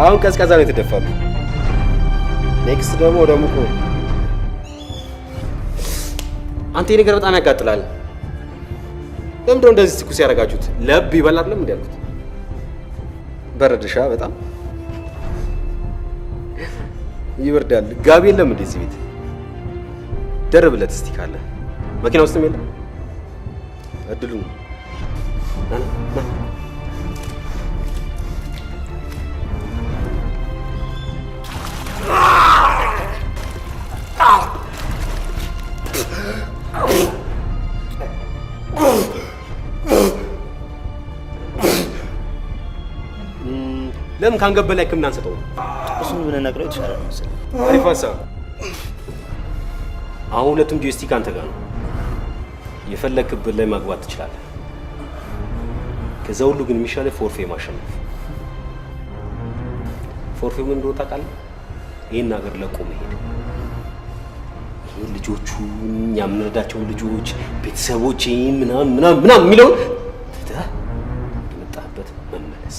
አሁን ቀዝቃዛ ነው የተደፋብኝ። ኔክስት ደግሞ ወደ ሙቁ። አንተ ይሄ ነገር በጣም ያጋጥላል። ለምንድን ነው እንደዚህ ትኩስ ያደርጋችሁት? ለብ ይበላል አይደለም እንዴ ያልኩት? በረድሻ በጣም ይወርዳል። ጋቢ የለም እንዴ እዚህ ቤት? ደርብለት እስቲ ካለ መኪና ውስጥም የለም። እድሉ ነው። ለምን ካንገብ በላይ ሕክምና አንሰጠው? እሱን ብንነግረው የተሻለ ነው መሰለኝ። አሪፍ ሀሳብ። አሁን ሁለቱም ጆይስቲክ አንተ ጋር ነው። የፈለክበት ላይ ማግባት ትችላለህ። ከዛ ሁሉ ግን የሚሻለው ፎርፌ ማሸነፍ። ፎርፌው ምን እንደሆነ ታውቃለህ? ይሄን ሀገር ለቆ መሄድ። ይሄ ልጆቹ እኛ የምንረዳቸውን ልጆች ቤተሰቦች ምናምን የሚለውን ትተህ የመጣህበት መመለስ።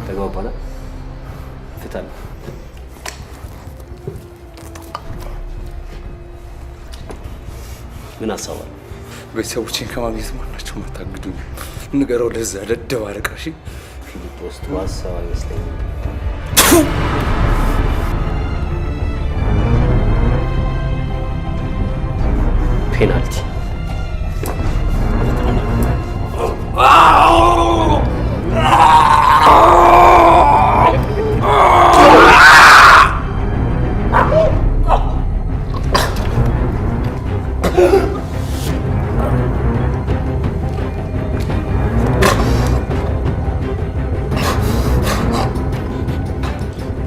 ተግባባና ፍታል። ምን አሳባል? ቤተሰቦቼን ከማግኘት ማናቸው ማታግዱ ንገረው። ለዛ ደደብ አረቃሽ ፊሊጶስ ዋሳው አይመስለኝም። ፔናልቲ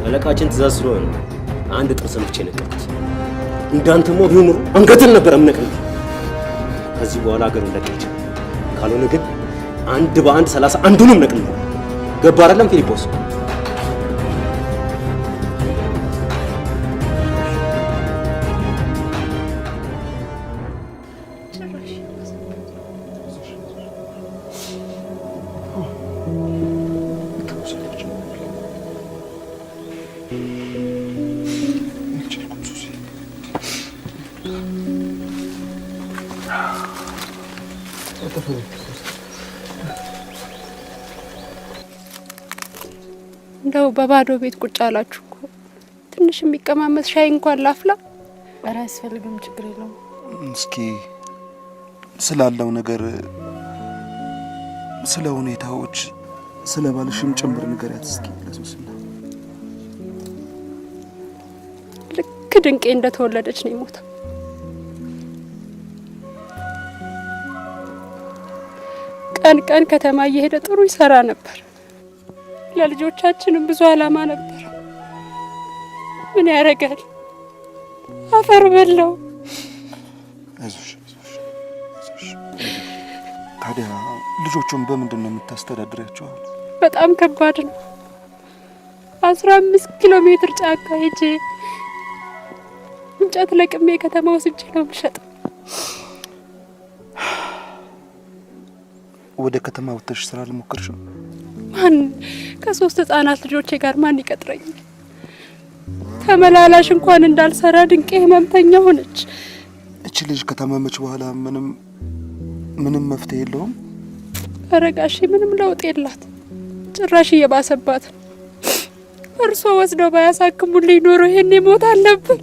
አለቃችን ትእዛዝ ስለሆነ አንድ ጥርስን ብቻ ነቀልኩት። እንዳንተማ ቢሆን ኖሮ አንገትን ነበር የምነቅልህ። ከዚህ በኋላ ሀገሩን ለቀህ ካልሆነ ግን አንድ በአንድ 30 አንዱንም ነቅልህ። ገባ አይደለም ፊሊጶስ? እንደው በባዶ ቤት ቁጭ አላችሁ እኮ ትንሽ የሚቀማመስ ሻይ እንኳን ላፍላ። ኧረ አያስፈልግም፣ ችግር የለውም። እስኪ ስላለው ነገር፣ ስለ ሁኔታዎች፣ ስለ ባልሽም ጭምር ንገሪያት እስኪ ለሶስና። ልክ ድንቄ እንደተወለደች ነው የሞተው። ቀን ቀን ከተማ እየሄደ ጥሩ ይሰራ ነበር። ለልጆቻችንም ብዙ አላማ ነበር። ምን ያደርጋል አፈር በላው። አይዞሽ ታዲያ ልጆቹን በምንድን ነው የምታስተዳድሪያቸው? በጣም ከባድ ነው። 15 ኪሎ ሜትር ጫካ ሄጄ እንጨት ለቅሜ ከተማ ወስጄ ነው የምሸጠው። ወደ ከተማ ወጥተሽ ስራ ልሞክርሽ? ማን ከ3 ህፃናት ልጆቼ ጋር ማን ይቀጥረኝ? ተመላላሽ እንኳን እንዳልሰራ ድንቄ ህመምተኛ ሆነች። እቺ ልጅ ከታመመች በኋላ ምንም መፍትሄ የለውም? ኧረ ጋሼ ምንም ለውጥ የላት፣ ጭራሽ እየባሰባት ነው። እርሶ ወስደው ባያሳክሙልኝ ኖሮ ይሄኔ ሞት አለብን።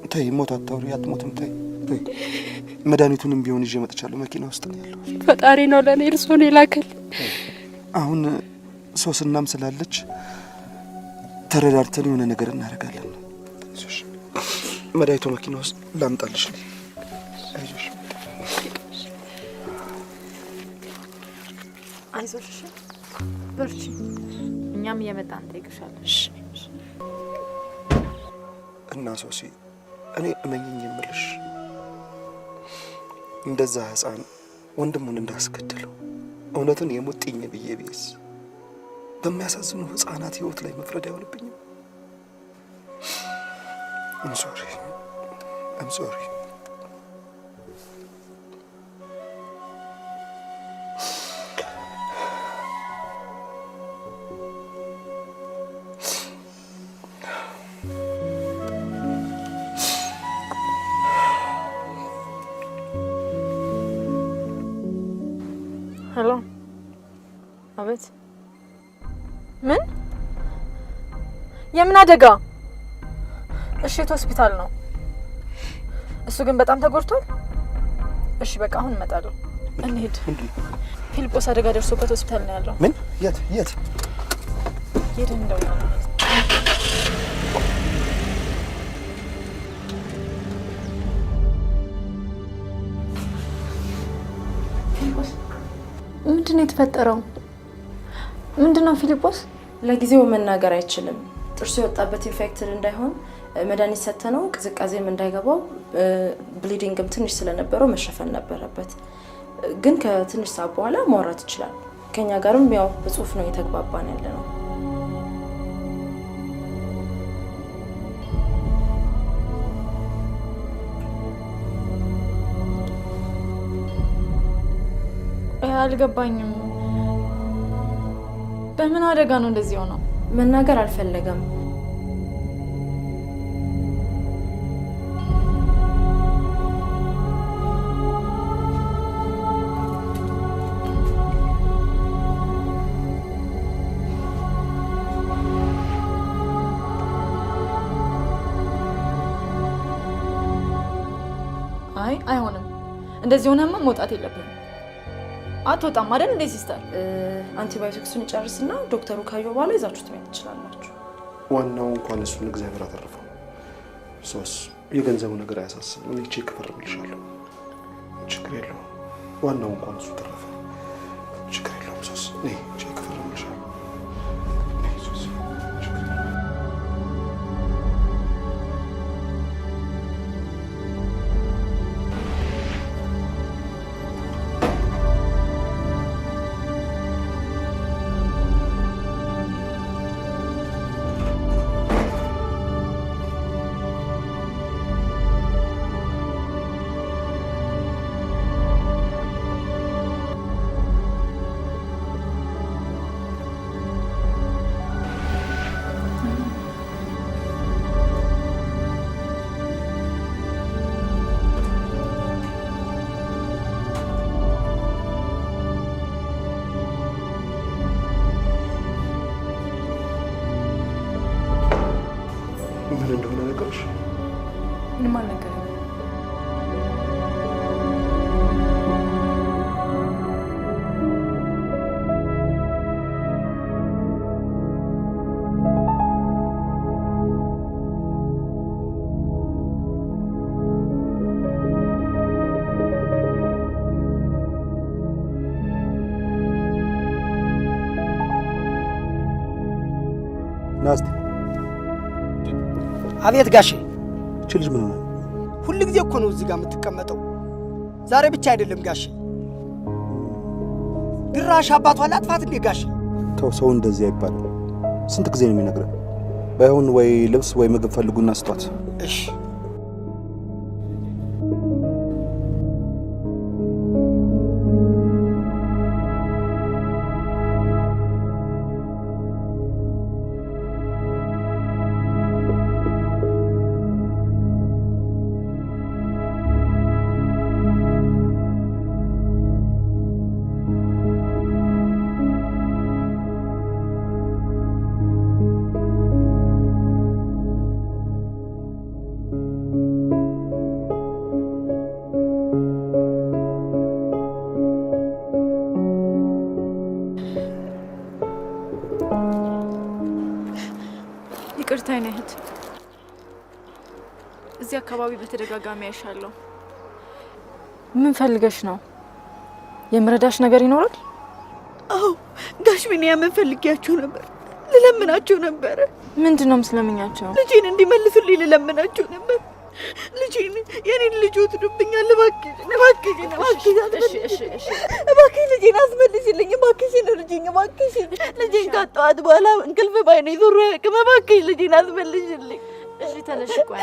ተይ ሞት አታውሪ፣ አትሞትም። ተይ መድኃኒቱንም ቢሆን ይዤ መጥቻለሁ፣ መኪና ውስጥ ነው ያለው። ፈጣሪ ነው ለኔ እርሶን የላከል። አሁን ሶስናም ስላለች ተረዳርተን የሆነ ነገር እናደርጋለን። መድኃኒቱ መኪና ውስጥ ላምጣልሽ። አይዞሽ አይዞሽ፣ በርቺ። እኛም እየመጣን እንጠይቅሻለን። እና ሶሲ እኔ እመኝኝ የምልሽ እንደዛ ህፃን ወንድሙን እንዳስገደለው እውነትን የሙጥኝ ብዬ ቢስ በሚያሳዝኑ ህፃናት ህይወት ላይ መፍረድ አይሆንብኝም? I'm sorry. ሄሎ፣ አቤት። ምን? የምን አደጋ? እሺ፣ ሆስፒታል ነው። እሱ ግን በጣም ተጎድቷል። እሺ፣ በቃ አሁን እመጣለሁ። እንሂድ። ፊልጶስ አደጋ ደርሶበት ሆስፒታል ነው ያለው። ምን? የት? ሄደን እንደውላለን። ፊልጶስ፣ ምንድነው የተፈጠረው? ምንድነው ፊልጶስ? ለጊዜው መናገር አይችልም። ጥርሱ የወጣበት ኢንፌክትድ እንዳይሆን መድኃኒት ሰተነው ቅዝቃዜም እንዳይገባው ብሊዲንግም ትንሽ ስለነበረው መሸፈን ነበረበት። ግን ከትንሽ ሰዓት በኋላ ማውራት ይችላል። ከኛ ጋርም ያው በጽሁፍ ነው የተግባባን ያለ ነው። አልገባኝም። በምን አደጋ ነው እንደዚህ ሆነው? መናገር አልፈለገም። አይ አይሆንም። እንደዚህ ሆነማ መውጣት የለብንም። አትወጣም አይደል እንዴ ሲስተር? አንቲባዮቲክሱን ይጨርስና ዶክተሩ ካየው በኋላ ይዛችሁት መሄድ ትችላላችሁ። ዋናው እንኳን እሱን እግዚአብሔር አተረፈው። ሶስ የገንዘቡ ነገር አያሳስብም። እኔ ቼክ እፈርምልሻለሁ፣ ችግር የለውም። ዋናው እንኳን እሱ ተረፈ፣ ችግር የለውም። ሶስ እኔ ቼክ እፈርምልሻለሁ። ምን እንደሆነ ነገርሽ? ምንም አልነገረኝም። ናስቲ። አቤት ጋሼ። እቺ ልጅ ምን ሆነ? ሁሉ ጊዜ እኮ ነው እዚህ ጋር የምትቀመጠው። ዛሬ ብቻ አይደለም ጋሼ። ድራሽ አባቷን ላጥፋት እንዴ ጋሼ? ተው፣ ሰው እንደዚህ አይባልም። ስንት ጊዜ ነው የሚነግረን? ባይሆን ወይ ልብስ ወይ ምግብ ፈልጉና ስጧት። እሺ ይቅርታ አይነት እዚህ አካባቢ በተደጋጋሚ ያሻለው ምን ፈልገሽ ነው? የምረዳሽ ነገር ይኖራል? አዎ ጋሽ ቢኒያምን ፈልጊያቸው ነበር፣ ልለምናቸው ነበር። ምንድነው ምስለምኛቸው? ልጄን እንዲመልሱልኝ ልለምናቸው ነበር። ልጄን የኔን ልጅ ወስዱብኛል። እባክሽን ልጄን አስመልሽልኝ። እባክሽን ልጄን ካጣኋት በኋላ እንቅልፍ ባይኔ ዞሮ አያውቅም። እባክሽ ልጄን አስመልሽልኝ። እሺ ተነሽ፣ ቆይ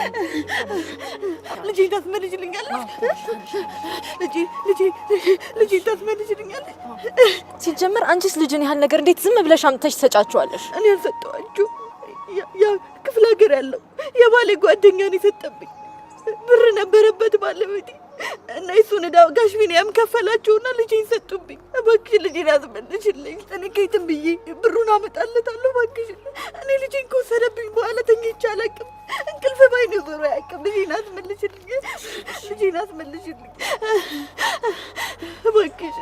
ልጄን ታስመልሽልኛለሽ? ልጄን ታስመልሽልኛለሽ? ሲጀመር አንቺስ ልጅን ያህል ነገር እንዴት ዝም ብለሽ አምጥተሽ ትሰጫቸዋለሽ? እኔ አልሰጠኋቸው። ያ ክፍለ ሀገር ያለው የባሌ ጓደኛ ነው የሰጠብኝ። ብር ነበረበት ባለቤቴ እና እሱን ዕዳ ጋሽ ቢኒያም ከፈላቸውና ልጄን ሰጡብኝ። እባክሽ ልጄን አስመልሽልኝ። እኔ ከየትም ብዬ ብሩን አመጣለታለሁ። እባክሽ እኔ ልጄን ከወሰደብኝ በኋላ ተኝቼ አላውቅም። እንቅልፍ ባይኔ ዞሮ አያውቅም። ልጄን አስመልሽልኝ። እባክሽ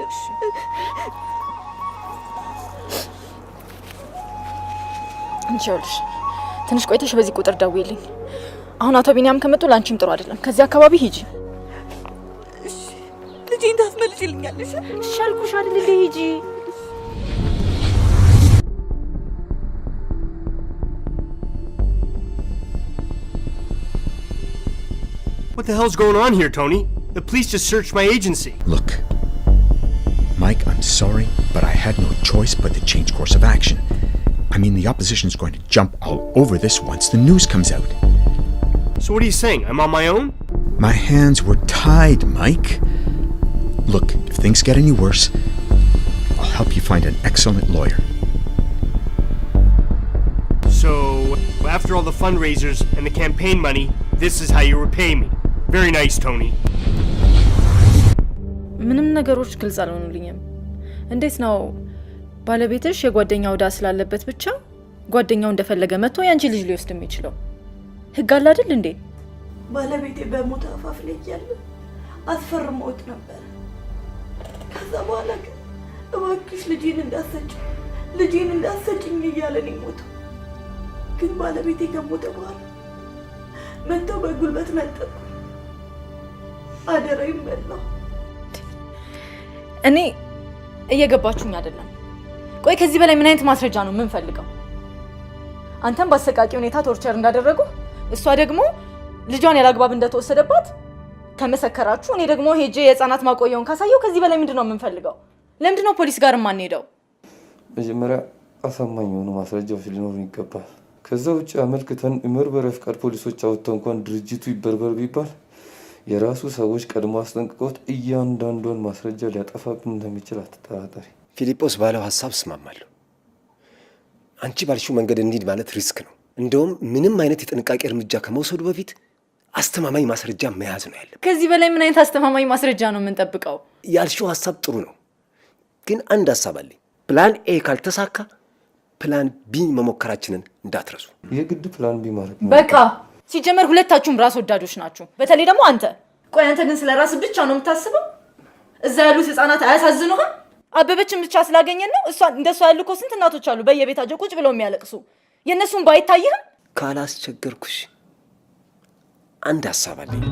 እንቻልሽ። ትንሽ ቆይተሽ በዚህ ቁጥር ደውይልኝ። አሁን አቶ ቢኒያም ከመጡ ላንቺም ጥሩ አይደለም። ከዚህ አካባቢ ሂጂ። ልጄን ታስመልሽልኛለሽ? እሺ አልኩሽ አይደል? ሂጂ። What the hell's going on here, Tony? The police just searched my agency. Look, Mike, I'm sorry, but I had no choice but to change course of action. I mean, the opposition's going to jump all over this once the news comes out. So what are you saying? I'm on my own? My hands were tied, Mike. Look, if things get any worse, I'll help you find an excellent lawyer. So, after all the fundraisers and the campaign money, this is how you repay me. Very nice, Tony. ምንም ነገሮች ግልጽ አልሆኑልኝም። እንዴት ነው ባለቤትሽ የጓደኛው ዕዳ ስላለበት ብቻ ጓደኛው እንደፈለገ መጥቶ ያንቺ ልጅ ሊወስድ የሚችለው? ህግ አለ አይደል እንዴ? ባለቤቴ በሞት አፋፍ ላይ እያለ አስፈርሞት ነበር። ከዛ በኋላ ግን እባክሽ ልጄን እንዳሰጭኝ እያለ ነው የሞተው። ግን ባለቤቴ ከሞተ በኋላ መጥተው በጉልበት ነጠቁ። አደራዬን በላው። እኔ እየገባችሁኝ አይደለም። ቆይ ከዚህ በላይ ምን አይነት ማስረጃ ነው የምንፈልገው? አንተም በአሰቃቂ ሁኔታ ቶርቸር እንዳደረጉ፣ እሷ ደግሞ ልጇን ያላግባብ እንደተወሰደባት ከመሰከራችሁ፣ እኔ ደግሞ ሄጄ የህፃናት ማቆየውን ካሳየው ከዚህ በላይ ምንድነው የምንፈልገው? ለምንድነው ፖሊስ ጋር የማንሄደው? መጀመሪያ አሳማኝ የሆኑ ማስረጃዎች ሊኖሩ ይገባል። ከዛ ውጭ አመልክተን የመርበሪያ ፍቃድ ፖሊሶች አወጥተው እንኳን ድርጅቱ ይበርበር ቢባል የራሱ ሰዎች ቀድሞ አስጠንቅቀውት እያንዳንዷን ማስረጃ ሊያጠፋብን እንደሚችል አትጠራጠሪ። ፊሊጶስ ባለው ሀሳብ እስማማለሁ። አንቺ ባልሽው መንገድ እንሂድ ማለት ሪስክ ነው። እንደውም ምንም አይነት የጥንቃቄ እርምጃ ከመውሰዱ በፊት አስተማማኝ ማስረጃ መያዝ ነው ያለብን። ከዚህ በላይ ምን አይነት አስተማማኝ ማስረጃ ነው የምንጠብቀው? ያልሽው ሀሳብ ጥሩ ነው፣ ግን አንድ ሀሳብ አለኝ። ፕላን ኤ ካልተሳካ ፕላን ቢ መሞከራችንን እንዳትረሱ። የግድ ፕላን ቢ ማለት ነው። በቃ ሲጀመር ሁለታችሁም ራስ ወዳዶች ናችሁ። በተለይ ደግሞ አንተ። ቆይ አንተ ግን ስለ ራስ ብቻ ነው የምታስበው? እዛ ያሉት ህፃናት አያሳዝኑህም? አበበችን ብቻ ስላገኘን ነው? እሷ እንደሷ ያሉ እኮ ስንት እናቶች አሉ በየቤታቸው ቁጭ ብለው የሚያለቅሱ። የእነሱን ባይታይህም? ካላስቸገርኩሽ አንድ ሀሳብ አለኝ።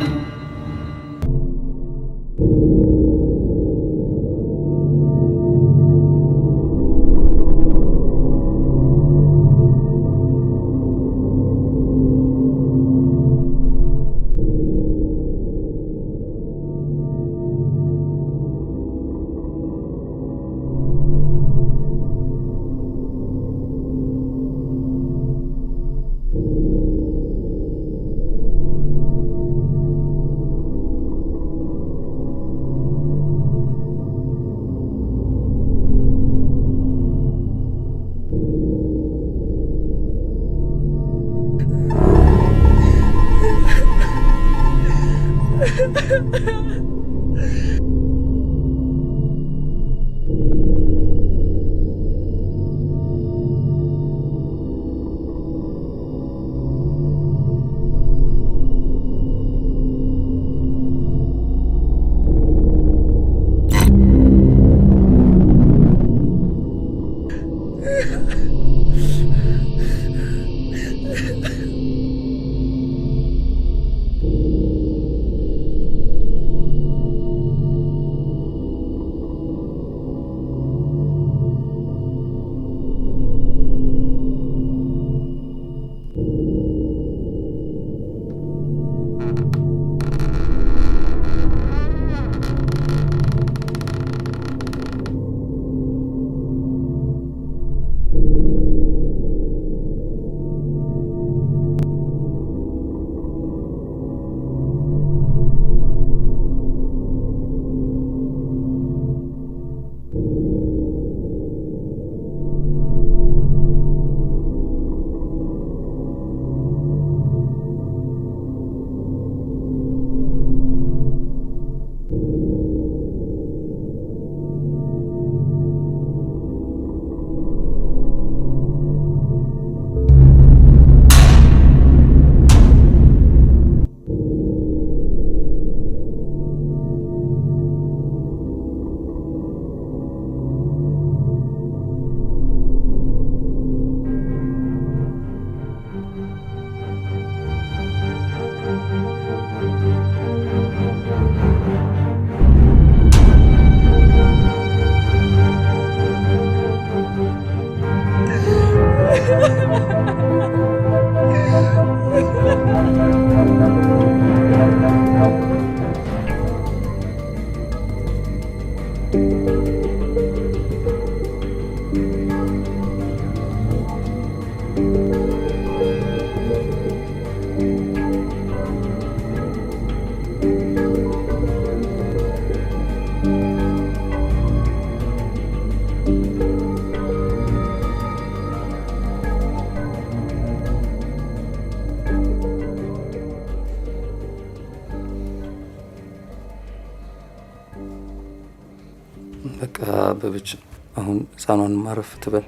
በቃ በብቻ አሁን ህፃኗን ማረፍ ትበል፣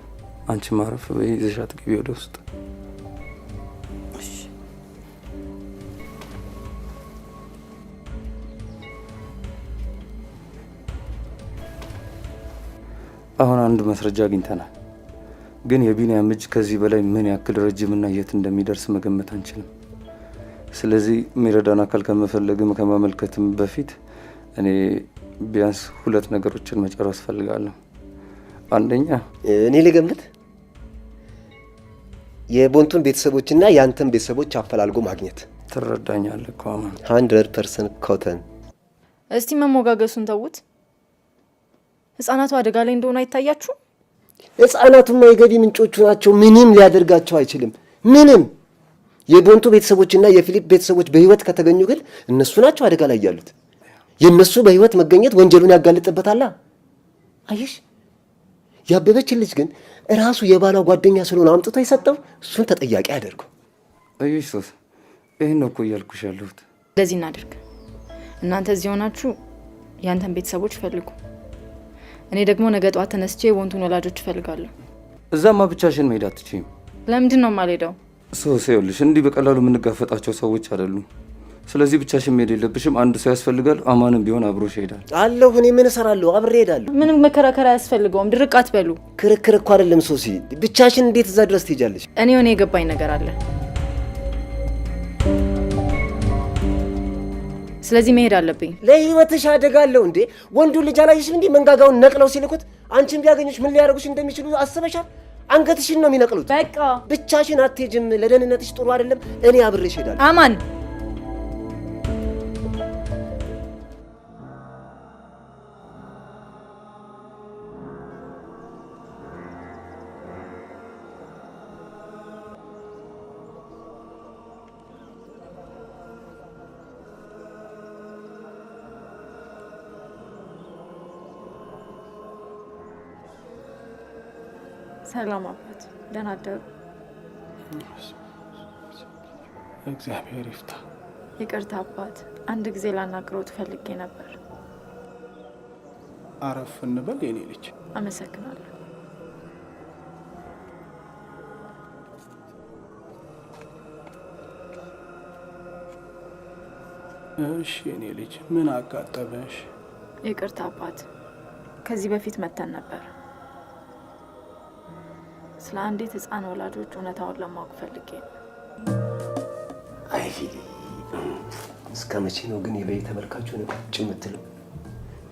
አንቺ ማረፍ በይ፣ ይዘሻት ግቢ ወደ ውስጥ። አሁን አንድ ማስረጃ አግኝተናል፣ ግን የቢኒያም እጅ ከዚህ በላይ ምን ያክል ረጅምና የት እንደሚደርስ መገመት አንችልም። ስለዚህ የሚረዳን አካል ከመፈለግም ከማመልከትም በፊት እኔ ቢያንስ ሁለት ነገሮችን መጨረስ ፈልጋለሁ። አንደኛ እኔ ልገምት፣ የቦንቱን ቤተሰቦችና ያንተን ቤተሰቦች አፈላልጎ ማግኘት። ትረዳኛለህ እኮ አማን። 100% ኮተን። እስቲ መሞጋገሱን ተውት። ህፃናቱ አደጋ ላይ እንደሆነ አይታያችሁ? ህፃናቱማ የገቢ ምንጮቹ ናቸው። ምንም ሊያደርጋቸው አይችልም። ምንም። የቦንቱ ቤተሰቦችና የፊሊፕ ቤተሰቦች በህይወት ከተገኙ ግን እነሱ ናቸው አደጋ ላይ ያሉት። የነሱ በህይወት መገኘት ወንጀሉን ያጋልጥበታል። አየሽ፣ ያበበችን ልጅ ግን ራሱ የባሏ ጓደኛ ስለሆነ አምጥቶ የሰጠው እሱን ተጠያቂ አደርገው። አየሽ ሶስ፣ ይሄን ነው እኮ እያልኩሽ ያለሁት። እንደዚህ እናድርግ። እናንተ እዚህ ሆናችሁ ያንተን ቤተሰቦች ፈልጉ። እኔ ደግሞ ነገ ጠዋት ተነስቼ የቦንቱን ወላጆች እፈልጋለሁ። እዛማ ብቻሽን መሄድ አትችይም። ለምንድን ነው የማልሄደው? ሶስ፣ ይኸውልሽ እንዲህ በቀላሉ የምንጋፈጣቸው ሰዎች አይደሉም። ስለዚህ ብቻሽን መሄድ የለብሽም። አንድ ሰው ያስፈልጋል። አማንም ቢሆን አብሮሽ ይሄዳል። አለሁ። እኔ ምን እሰራለሁ? አብሬ እሄዳለሁ። ምንም መከራከር አያስፈልገውም። ድርቅ አትበሉ። ክርክር እኮ አይደለም ሶሲ። ብቻሽን እንዴት እዛ ድረስ ትሄጃለሽ? እኔ ሆነ የገባኝ ነገር አለ። ስለዚህ መሄድ አለብኝ። ለህይወትሽ አደጋ አለው እንዴ? ወንዱ ልጅ አላየሽም እንዴ? መንጋጋውን ነቅለው ሲልኩት አንቺን ቢያገኙሽ ምን ሊያደርጉሽ እንደሚችሉ አስበሻል? አንገትሽን ነው የሚነቅሉት። በቃ ብቻሽን አትሄጂም። ለደህንነትሽ ጥሩ አይደለም። እኔ አብሬሽ እሄዳለሁ። አማን ሰላም አባት፣ ደህና አደሩ። እግዚአብሔር ይፍታ። ይቅርታ አባት፣ አንድ ጊዜ ላናግሮት ፈልጌ ነበር። አረፍ እንበል የኔ ልጅ። አመሰግናለሁ። እሺ የኔ ልጅ ምን አጋጠመሽ? ይቅርታ አባት፣ ከዚህ በፊት መተን ነበር። ስለ አንዲት ህፃን ወላጆች እውነታውን ለማወቅ ፈልጌ ነው። አይ ፊሊ፣ እስከ መቼ ነው ግን የበይ ተመልካቹ ነው ቁጭ የምትለው?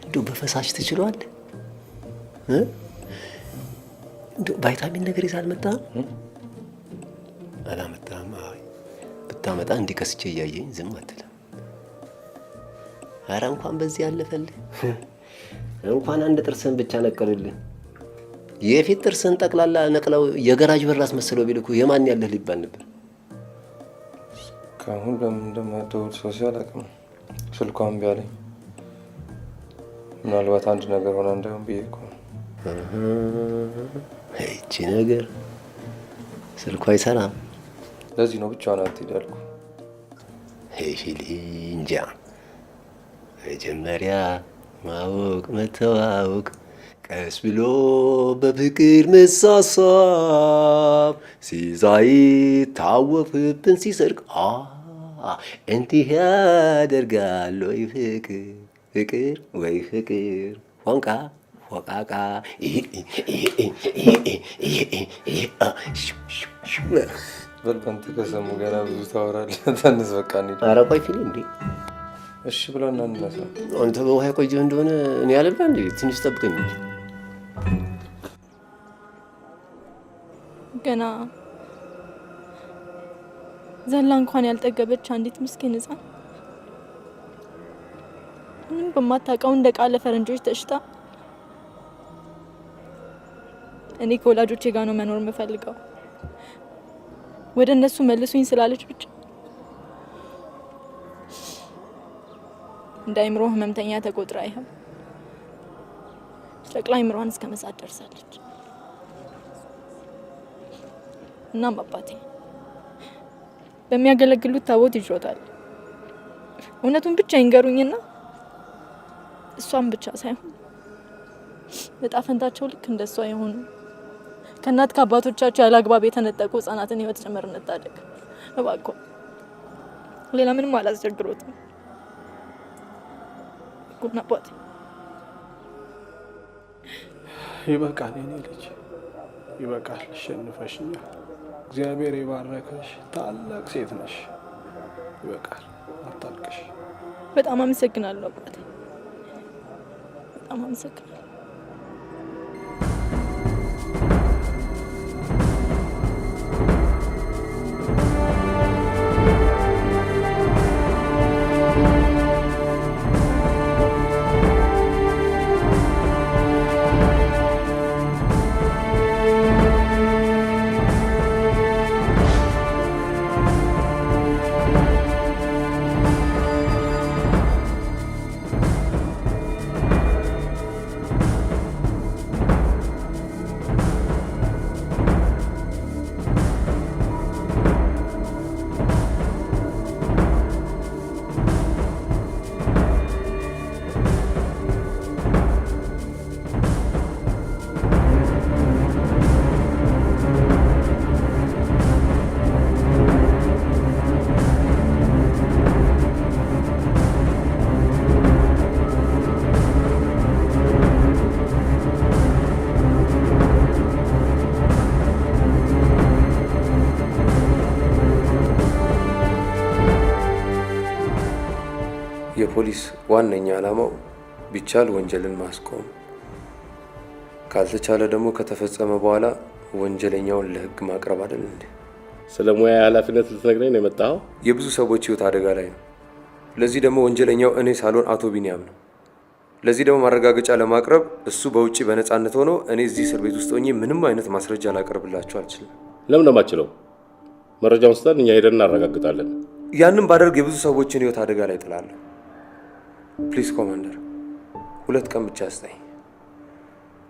እንደው በፈሳሽ ትችሏል? እንደው ቫይታሚን ነገር ይዛ አልመጣም? አላመጣም። አይ ብታመጣ እንዲከስቼ እያየኝ ዝም አትልም። ኧረ እንኳን በዚህ ያለፈልህ፣ እንኳን አንድ ጥርስን ብቻ ነቀሉልህ። የፊት ጥርስን ጠቅላላ ነቅለው የገራጅ በር አስመስለው ቢልኩ የማን ያለህ ሊባል ነበር። ካሁን ለምን እንደማደውል ሶሻል አቅም ስልኳን ቢያለኝ ምናልባት አንድ ነገር ሆና እንዳይሆን ብዬ እኮ እቺ ነገር ስልኳ አይሰራም። ለዚህ ነው ብቻዋን አትሄድ ያልኩ። ፊሊ እንጃ መጀመሪያ ማወቅ መተዋወቅ፣ ቀስ ብሎ በፍቅር መሳሳብ፣ ሲዛይ ታወፍብን ሲሰርቅ እንዲህ ያደርጋል ወይ ፍቅር ፍቅር ወይ ፍቅር ፎንቃ ፎቃቃ በልበንት ከሰሙ ገና ብዙ ታወራለህ። ተነስ በቃ እንሂድ። ኧረ ቆይ ፊሊ እንዴ! እሺ ብለን እንነሳ። አንተ በውሃ ቆይተህ እንደሆነ እኔ አልልባ እንዴ? ትንሽ ጠብቀኝ እንጂ። ገና ዘላ እንኳን ያልጠገበች አንዲት ምስኪን ህፃን ምንም በማታውቀው እንደ ቃለ ፈረንጆች ተሽታ እኔ ከወላጆቼ ጋር ነው መኖር የምፈልገው ወደ እነሱ መልሱኝ ስላለች ብቻ እንዳይምሮ ህመምተኛ ተቆጥራ ይሄው ጨቅላ አይምሮዋን እስከ መሳት ደርሳለች። እናም አባቴ በሚያገለግሉት ታቦት ይሾታል። እውነቱን ብቻ ይንገሩኝና እሷም ብቻ ሳይሆን በጣፈንታቸው ልክ እንደሷ የሆኑ ከእናት ከአባቶቻቸው ያለ አግባብ የተነጠቁ ህጻናትን ህይወት ጭምር እንታደግ እባክዎ። ሌላ ምንም አላስቸግሮትም። ጉና አባቴ ይበቃል የኔ ልጅ ይበቃል። አሸንፈሽኛል። እግዚአብሔር ይባረከሽ። ታላቅ ሴት ነሽ። ይበቃል። አታልቅሽ። በጣም አመሰግናለሁ አባቴ። በጣም አመሰግናለሁ። የፖሊስ ዋነኛ ዓላማው ቢቻል ወንጀልን ማስቆም፣ ካልተቻለ ደግሞ ከተፈጸመ በኋላ ወንጀለኛውን ለህግ ማቅረብ አይደል እንዴ? ስለ ሙያ ኃላፊነት ልትነግረኝ ነው የመጣኸው? የብዙ ሰዎች ህይወት አደጋ ላይ ነው። ለዚህ ደግሞ ወንጀለኛው እኔ ሳልሆን አቶ ቢኒያም ነው። ለዚህ ደግሞ ማረጋገጫ ለማቅረብ እሱ በውጪ በነፃነት ሆኖ እኔ እዚህ እስር ቤት ውስጥ ሆኜ ምንም አይነት ማስረጃ ላቀርብላችሁ አልችልም። ለምን ነው የማትችለው? መረጃውን ስጠን፣ እኛ ሄደን እናረጋግጣለን። ያንን ባደርግ የብዙ ሰዎችን ህይወት አደጋ ላይ ጥላለሁ። ፕሊዝ ኮማንደር፣ 2 ቀን ብቻ ስጠኝ።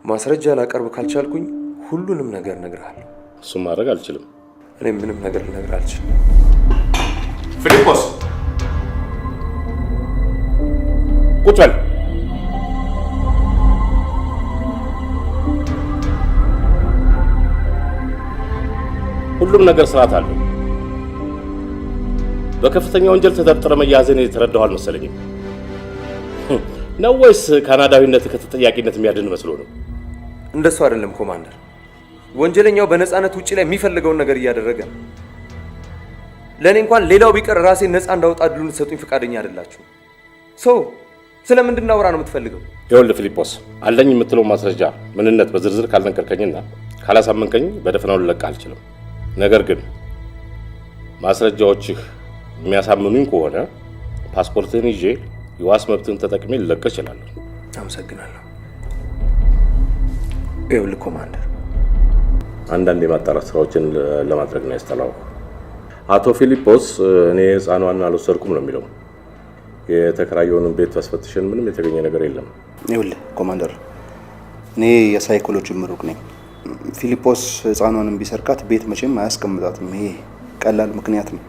ማስረጃ ላቀርብ ካልቻልኩኝ ሁሉንም ነገር እነግርሃለሁ። እሱም ማድረግ አልችልም። እኔ ምንም ነገር ልነግርህ አልችልም። ፊሊጶስ ቁጭ በል። ሁሉም ነገር ስርዓት አለው። በከፍተኛ ወንጀል ተጠርጥረ መያዝን የተረዳው አልመሰለኝም። ነው ወይስ ካናዳዊነት ከተጠያቂነት የሚያድን መስሎ ነው? እንደሱ አይደለም ኮማንደር። ወንጀለኛው በነፃነት ውጪ ላይ የሚፈልገውን ነገር እያደረገ ነው። ለእኔ እንኳን ሌላው ቢቀር ራሴን ነፃ እንዳወጣ እድሉን ልትሰጡኝ ፈቃደኛ አይደላችሁ። ሰው ስለምንድን እናውራ ነው የምትፈልገው? ይኸውልህ ፊሊጶስ፣ አለኝ የምትለው ማስረጃ ምንነት በዝርዝር ካልነገርከኝና ካላሳመንከኝ በደፈናው ልለቅህ አልችልም። ነገር ግን ማስረጃዎችህ የሚያሳምኑኝ ከሆነ ፓስፖርትህን ይዤ የዋስ መብትህን ተጠቅሜ ልለቅህ እችላለሁ። አመሰግናለሁ። ይኸውልህ ኮማንደር፣ አንዳንድ የማጣራት ስራዎችን ለማድረግ ነው ያስጠላው። አቶ ፊሊጶስ እኔ ህፃኗን አልወሰድኩም ነው የሚለው። የተከራየውን ቤት አስፈትሸን ምንም የተገኘ ነገር የለም። ይኸውልህ ኮማንደር፣ እኔ የሳይኮሎጂ ምሩቅ ነኝ። ፊሊጶስ ህፃኗንም ቢሰርቃት ቤት መቼም አያስቀምጣትም። ይሄ ቀላል ምክንያት ነው።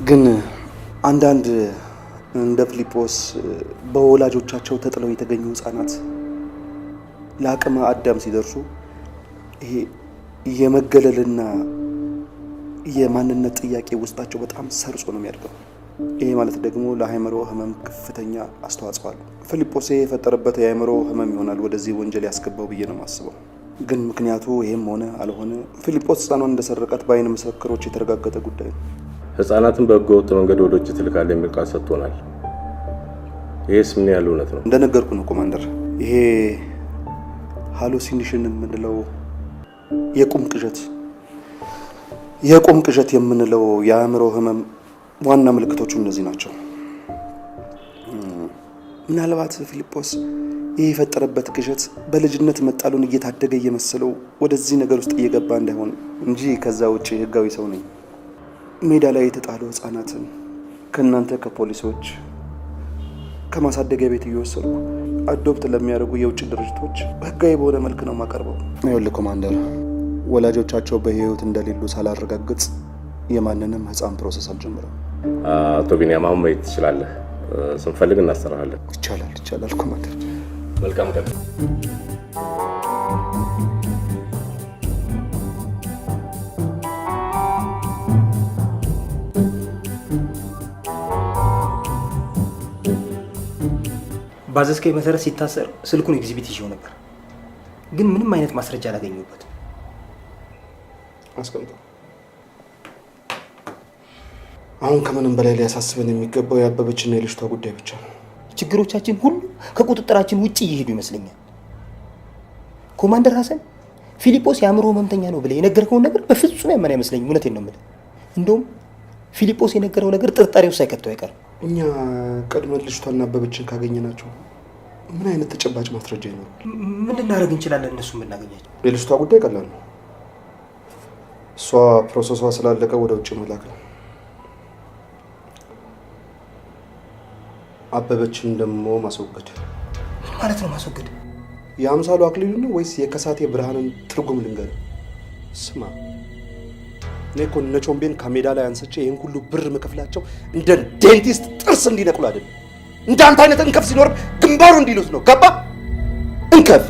ግን አንዳንድ እንደ ፊሊጶስ በወላጆቻቸው ተጥለው የተገኙ ህፃናት ለአቅመ አዳም ሲደርሱ ይሄ የመገለልና የማንነት ጥያቄ ውስጣቸው በጣም ሰርጾ ነው የሚያድገው። ይሄ ማለት ደግሞ ለአእምሮ ህመም ከፍተኛ አስተዋጽኦ አለው። ፊሊጶስ የፈጠረበት የአእምሮ ህመም ይሆናል ወደዚህ ወንጀል ያስገባው ብዬ ነው የማስበው። ግን ምክንያቱ ይሄም ሆነ አልሆነ ፊሊጶስ ህፃኗን እንደሰረቃት በአይን ምስክሮች የተረጋገጠ ጉዳይ ነው። ህፃናትን በህገወጥ መንገድ ወደ ውጭ ትልካለህ የሚል ቃል ሰጥቶናል። ይሄስ ምን ያህል እውነት ነው? እንደነገርኩ ነው ኮማንደር። ይሄ ሃሉሲኔሽን የምንለው የቁም ቅዠት የምንለው የአእምሮ ህመም ዋና ምልክቶቹ እነዚህ ናቸው። ምናልባት ፊሊጶስ ይህ የፈጠረበት ቅዠት በልጅነት መጣሉን እየታደገ እየመሰለው ወደዚህ ነገር ውስጥ እየገባ እንዳይሆን እንጂ ከዛ ውጭ ህጋዊ ሰው ነኝ። ሜዳ ላይ የተጣሉ ህፃናትን ከእናንተ ከፖሊሶች ከማሳደጊያ ቤት እየወሰድኩ አዶፕት ለሚያደርጉ የውጭ ድርጅቶች ህጋዊ በሆነ መልክ ነው የማቀርበው። ይኸውልህ ኮማንደር፣ ወላጆቻቸው በህይወት እንደሌሉ ሳላረጋግጥ የማንንም ህፃን ፕሮሰስ አልጀምረም። አቶ ቢኒያም አሁን መሄድ ትችላለህ። ስንፈልግ እናሰራሃለን። ይቻላል ኮማንደር። መልካም ቀን። ባዘዝከኝ መሰረት ሲታሰር ስልኩን ኤግዚቢት ይዤው ነበር፣ ግን ምንም አይነት ማስረጃ አላገኘሁበትም። አስቀምጠው። አሁን ከምንም በላይ ሊያሳስበን የሚገባው የአበበችና የልጅቷ ጉዳይ ብቻ ነው። ችግሮቻችን ሁሉ ከቁጥጥራችን ውጪ እየሄዱ ይመስለኛል። ኮማንደር ሀሰን ፊሊጶስ የአእምሮ ህመምተኛ ነው ብለህ የነገርከውን ነገር በፍጹም ያመን አይመስለኝም። እውነቴን ነው የምልህ። እንደውም ፊሊጶስ የነገረው ነገር ጥርጣሬ ውስጥ ሳይከተው አይቀርም። እኛ ቀድመን ልጅቷና አበበችን ካገኘናቸው ምን አይነት ተጨባጭ ማስረጃ ይኖር? ምን ልናደርግ እንችላለን? እነሱ የምናገኛቸው የልጅቷ ጉዳይ ቀላል ነው። እሷ ፕሮሰሷ ስላለቀ ወደ ውጭ መላክ ነው። አበበችን ደግሞ ማስወገድ ማለት ነው። ማስወገድ የአምሳሉ አክሊሉ ነው ወይስ የከሳቴ ብርሃንን ትርጉም ልንገርህ? ስማ፣ እኔ እኮ እነ ቾምቤን ከሜዳ ላይ አንስቼ ይህን ሁሉ ብር መከፍላቸው እንደ ዴንቲስት ጥርስ እንዲነቅሉ አይደለም። እንዳንተ አይነት እንከፍ ሲኖር ግንባሩ እንዲሉት ነው። ገባ? እንከፍ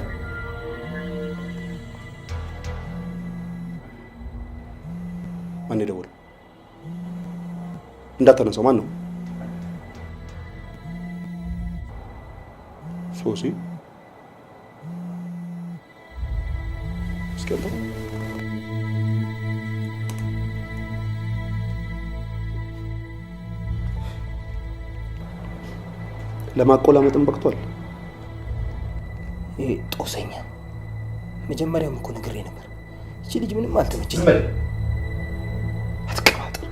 ማን ደውል? እንዳተነሳው ማን ነው? ሶሲ እስከ ለማቆላመጥም በቅቷል። ይሄ ጦሰኛ መጀመሪያም እኮ ነግሬ ነበር። እቺ ልጅ ምንም አልተመቸኝ። አትቀባጥር።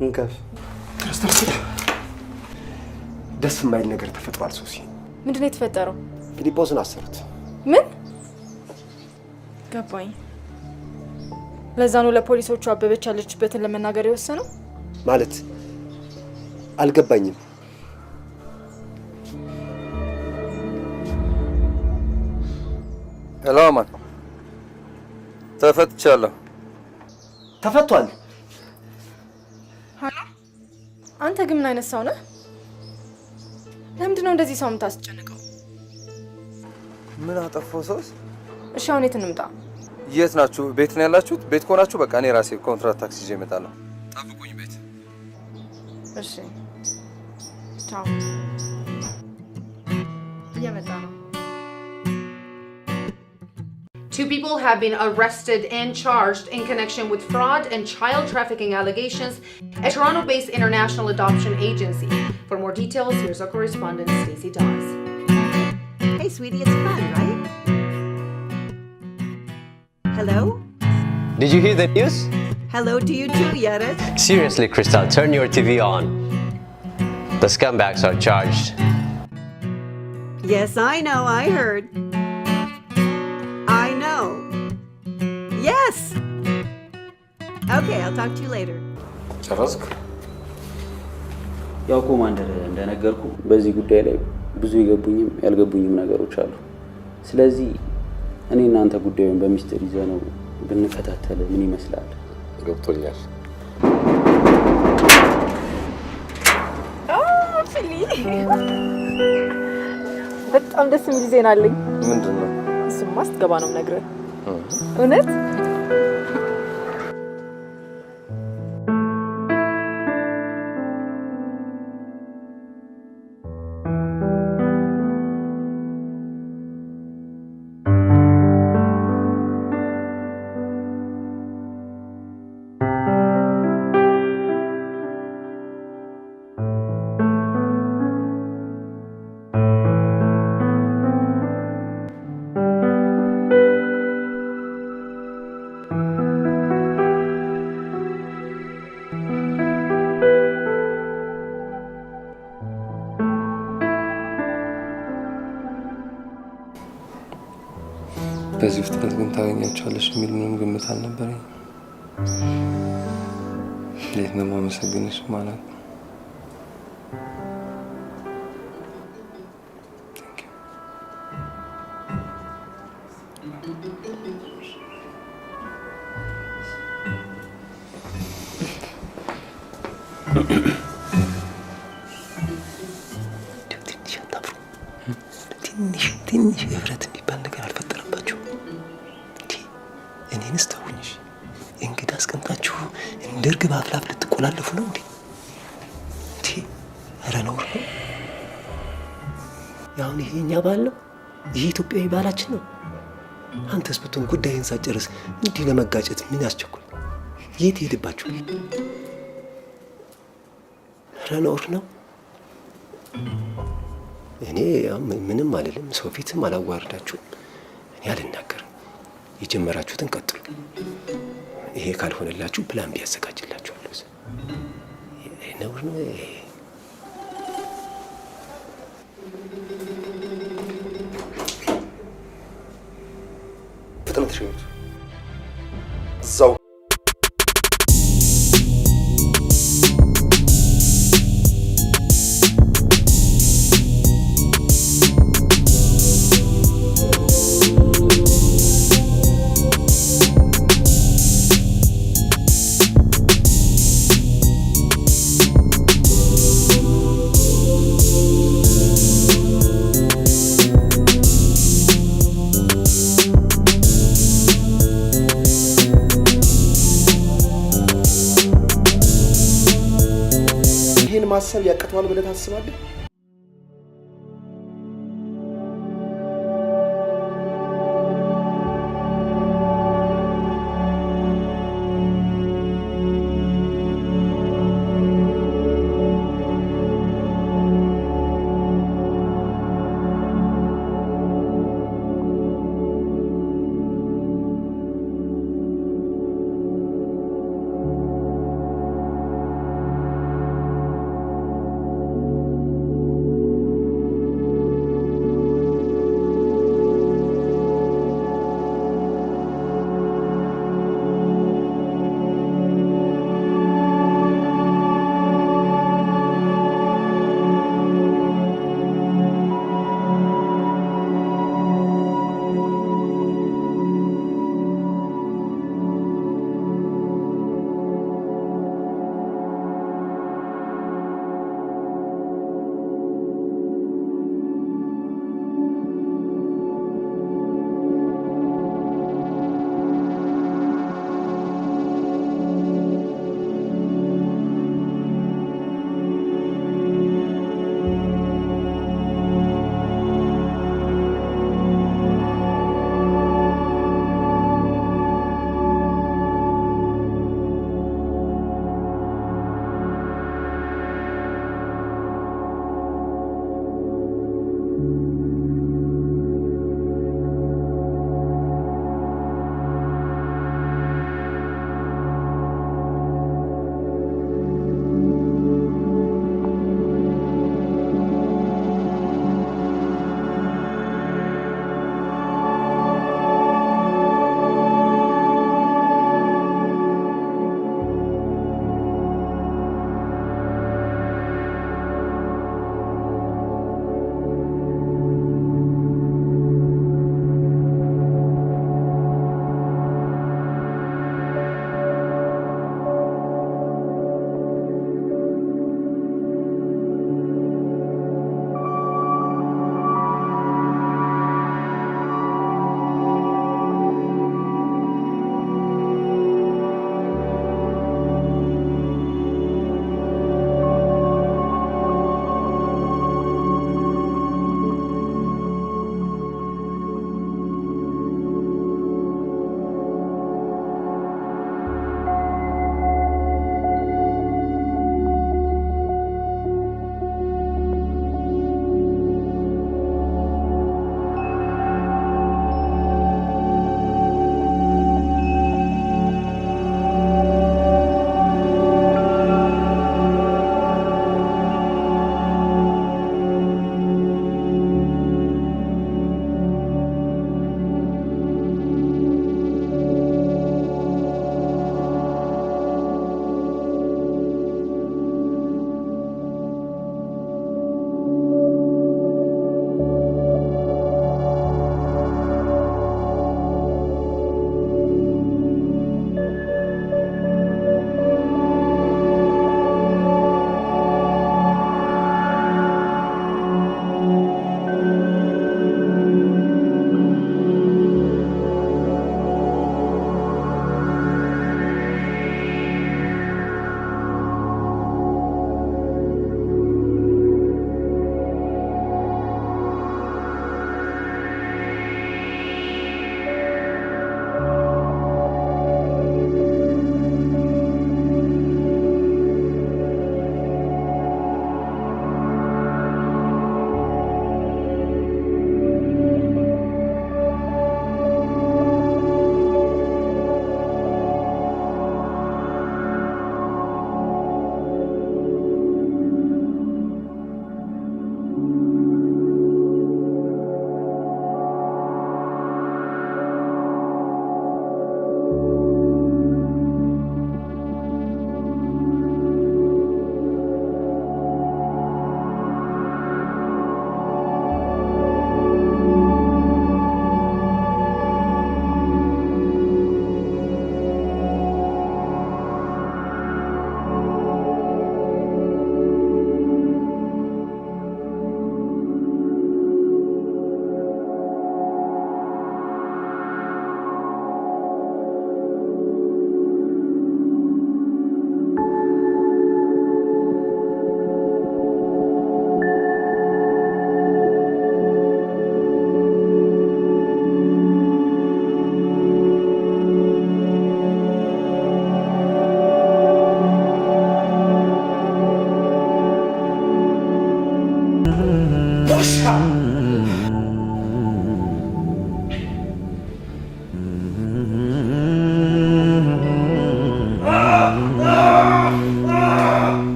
እንከፍ ክርስቶስ ደስ የማይል ነገር ተፈጥሯል። ሶሲ ምንድነው የተፈጠረው? ፊሊጶስን አሰሩት። ምን ገባኝ። ለዛ ነው ለፖሊሶቹ አበበች ያለችበትን ለመናገር የወሰነው? ማለት አልገባኝም። ሄሎ አማን፣ ተፈትቻለሁ። ተፈቷል። ሀሎ፣ አንተ ግን ምን አይነት ሰው ነህ? ለምንድን ነው እንደዚህ ሰው የምታስጨንቀው? ምን አጠፋው ሰውስ? እሺ አሁን የት እንምጣ? የት ናችሁ? ቤት ነው ያላችሁት? ቤት ከሆናችሁ በቃ እኔ ራሴ ኮንትራት ታክሲ ይዤ እመጣለሁ። ጠብቁኝ ቤት። እሺ ቻው። እየመጣ ነው። Two people have been arrested and charged in connection with fraud and child trafficking allegations at Toronto-based International Adoption Agency. For more details, here's our correspondent, Stacey Dawes. Hey, sweetie, it's fun, right? Hello? Did you hear the news? Hello to you too, Yared. Seriously, Crystal, turn your TV on. The scumbags are charged. Yes, I know, I heard. I know. Yes! Okay, I'll talk to you later. ጨረስክ? ያው ኮማንደር እንደነገርኩ በዚህ ጉዳይ ላይ ብዙ የገቡኝም ያልገቡኝም ነገሮች አሉ። ስለዚህ እኔ እናንተ ጉዳዩን በሚስጥር ይዘነው ብንከታተል ምን ይመስላል? ገብቶኛል። በጣም ደስ የሚል ዜና አለኝ። ምንድን ነው? እሱማ ስትገባ ነው የምነግርህ። እውነት? በዚህ ፍጥነት ግን ታገኛቸዋለሽ የሚል ምንም ግምት አልነበረኝ። እንዴት ነው የማመሰግንሽ ማለት ነው። ትንሽ ህብረት የሚባል ነገር አልፈጠረባችሁ? እኔንስ ተውኝሽ። እንግዳ አስቀምጣችሁ እንደ እርግብ አፍላፍ ልትቆላለፉ ነው እንዴ? ኧረ ነውር ነው። ያሁን ይሄ እኛ ባህል ነው፣ ይሄ ኢትዮጵያዊ ባህላችን ነው። አንተስ ብትሆን ጉዳይን ሳጨርስ እንዲህ ለመጋጨት ምን ያስቸኩል? የት ሄድባችሁ? ኧረ ነውር ነው። እኔ ምንም አልልም፣ ሰው ፊትም አላዋርዳችሁም። እኔ አልናገርም። የጀመራችሁትን ቀጥሉ። ይሄ ካልሆነላችሁ ፕላን ቢ ያዘጋጅላችኋለሁ። ነውር ነው። ፍጥነት ሸኙት እዛው ማሰብ ያቀተዋል ብለህ ታስባለህ?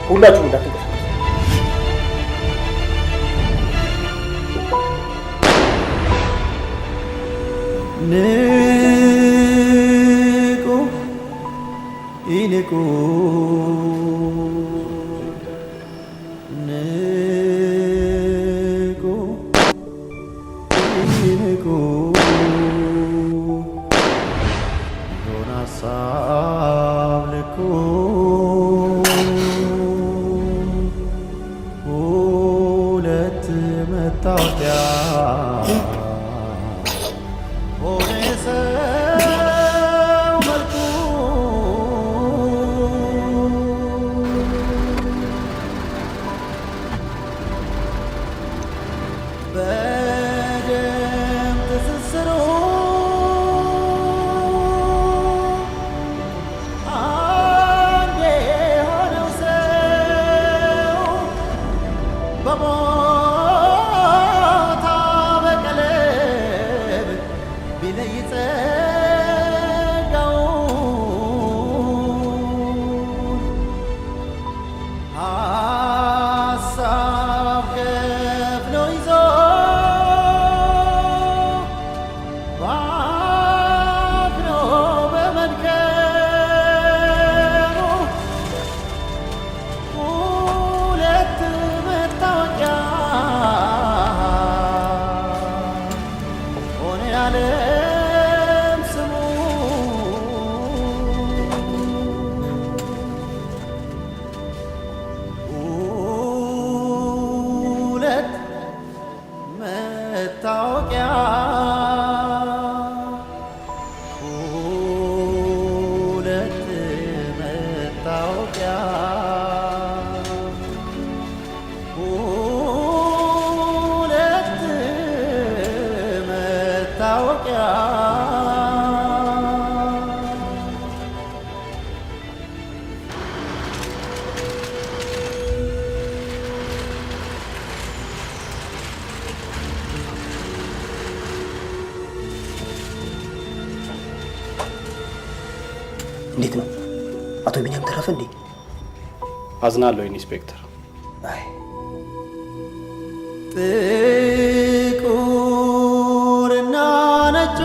ሁላችሁም እንዳትንቀሳቀሱ። ንቁ ይንቁ ንቁ ይንቁ የሆነ ሀሳብ ልኩ ሁለት መታወቂያ ሆነ ሰው መልኩ በደም ትስስሩ አንድ የሆነው ሰው በሞታ በቀለም ቢለይ ጸጋውን ሀሳብ ከፍሎ ይዞ ባክኖ በመድከሙ ሁለት መታወቂያ ሆነ የዓለም ስሙ ሁለት መታወቂያ ሁለት መታወቂያ ሁለት መታወቂያ እንዴት ነው አቶ ቢኒያም ተረፈ እንዴ? አዝናለሁ ኢንስፔክተር። አይ ጥቁርና ነጩ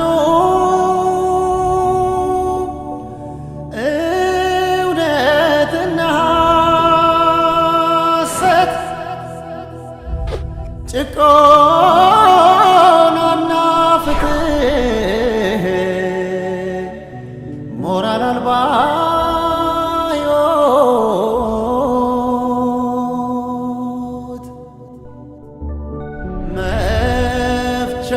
እውነትና ሐሰት ጭቆናና ፍትህ ሞራል አልባ ሕይወት መፍቻ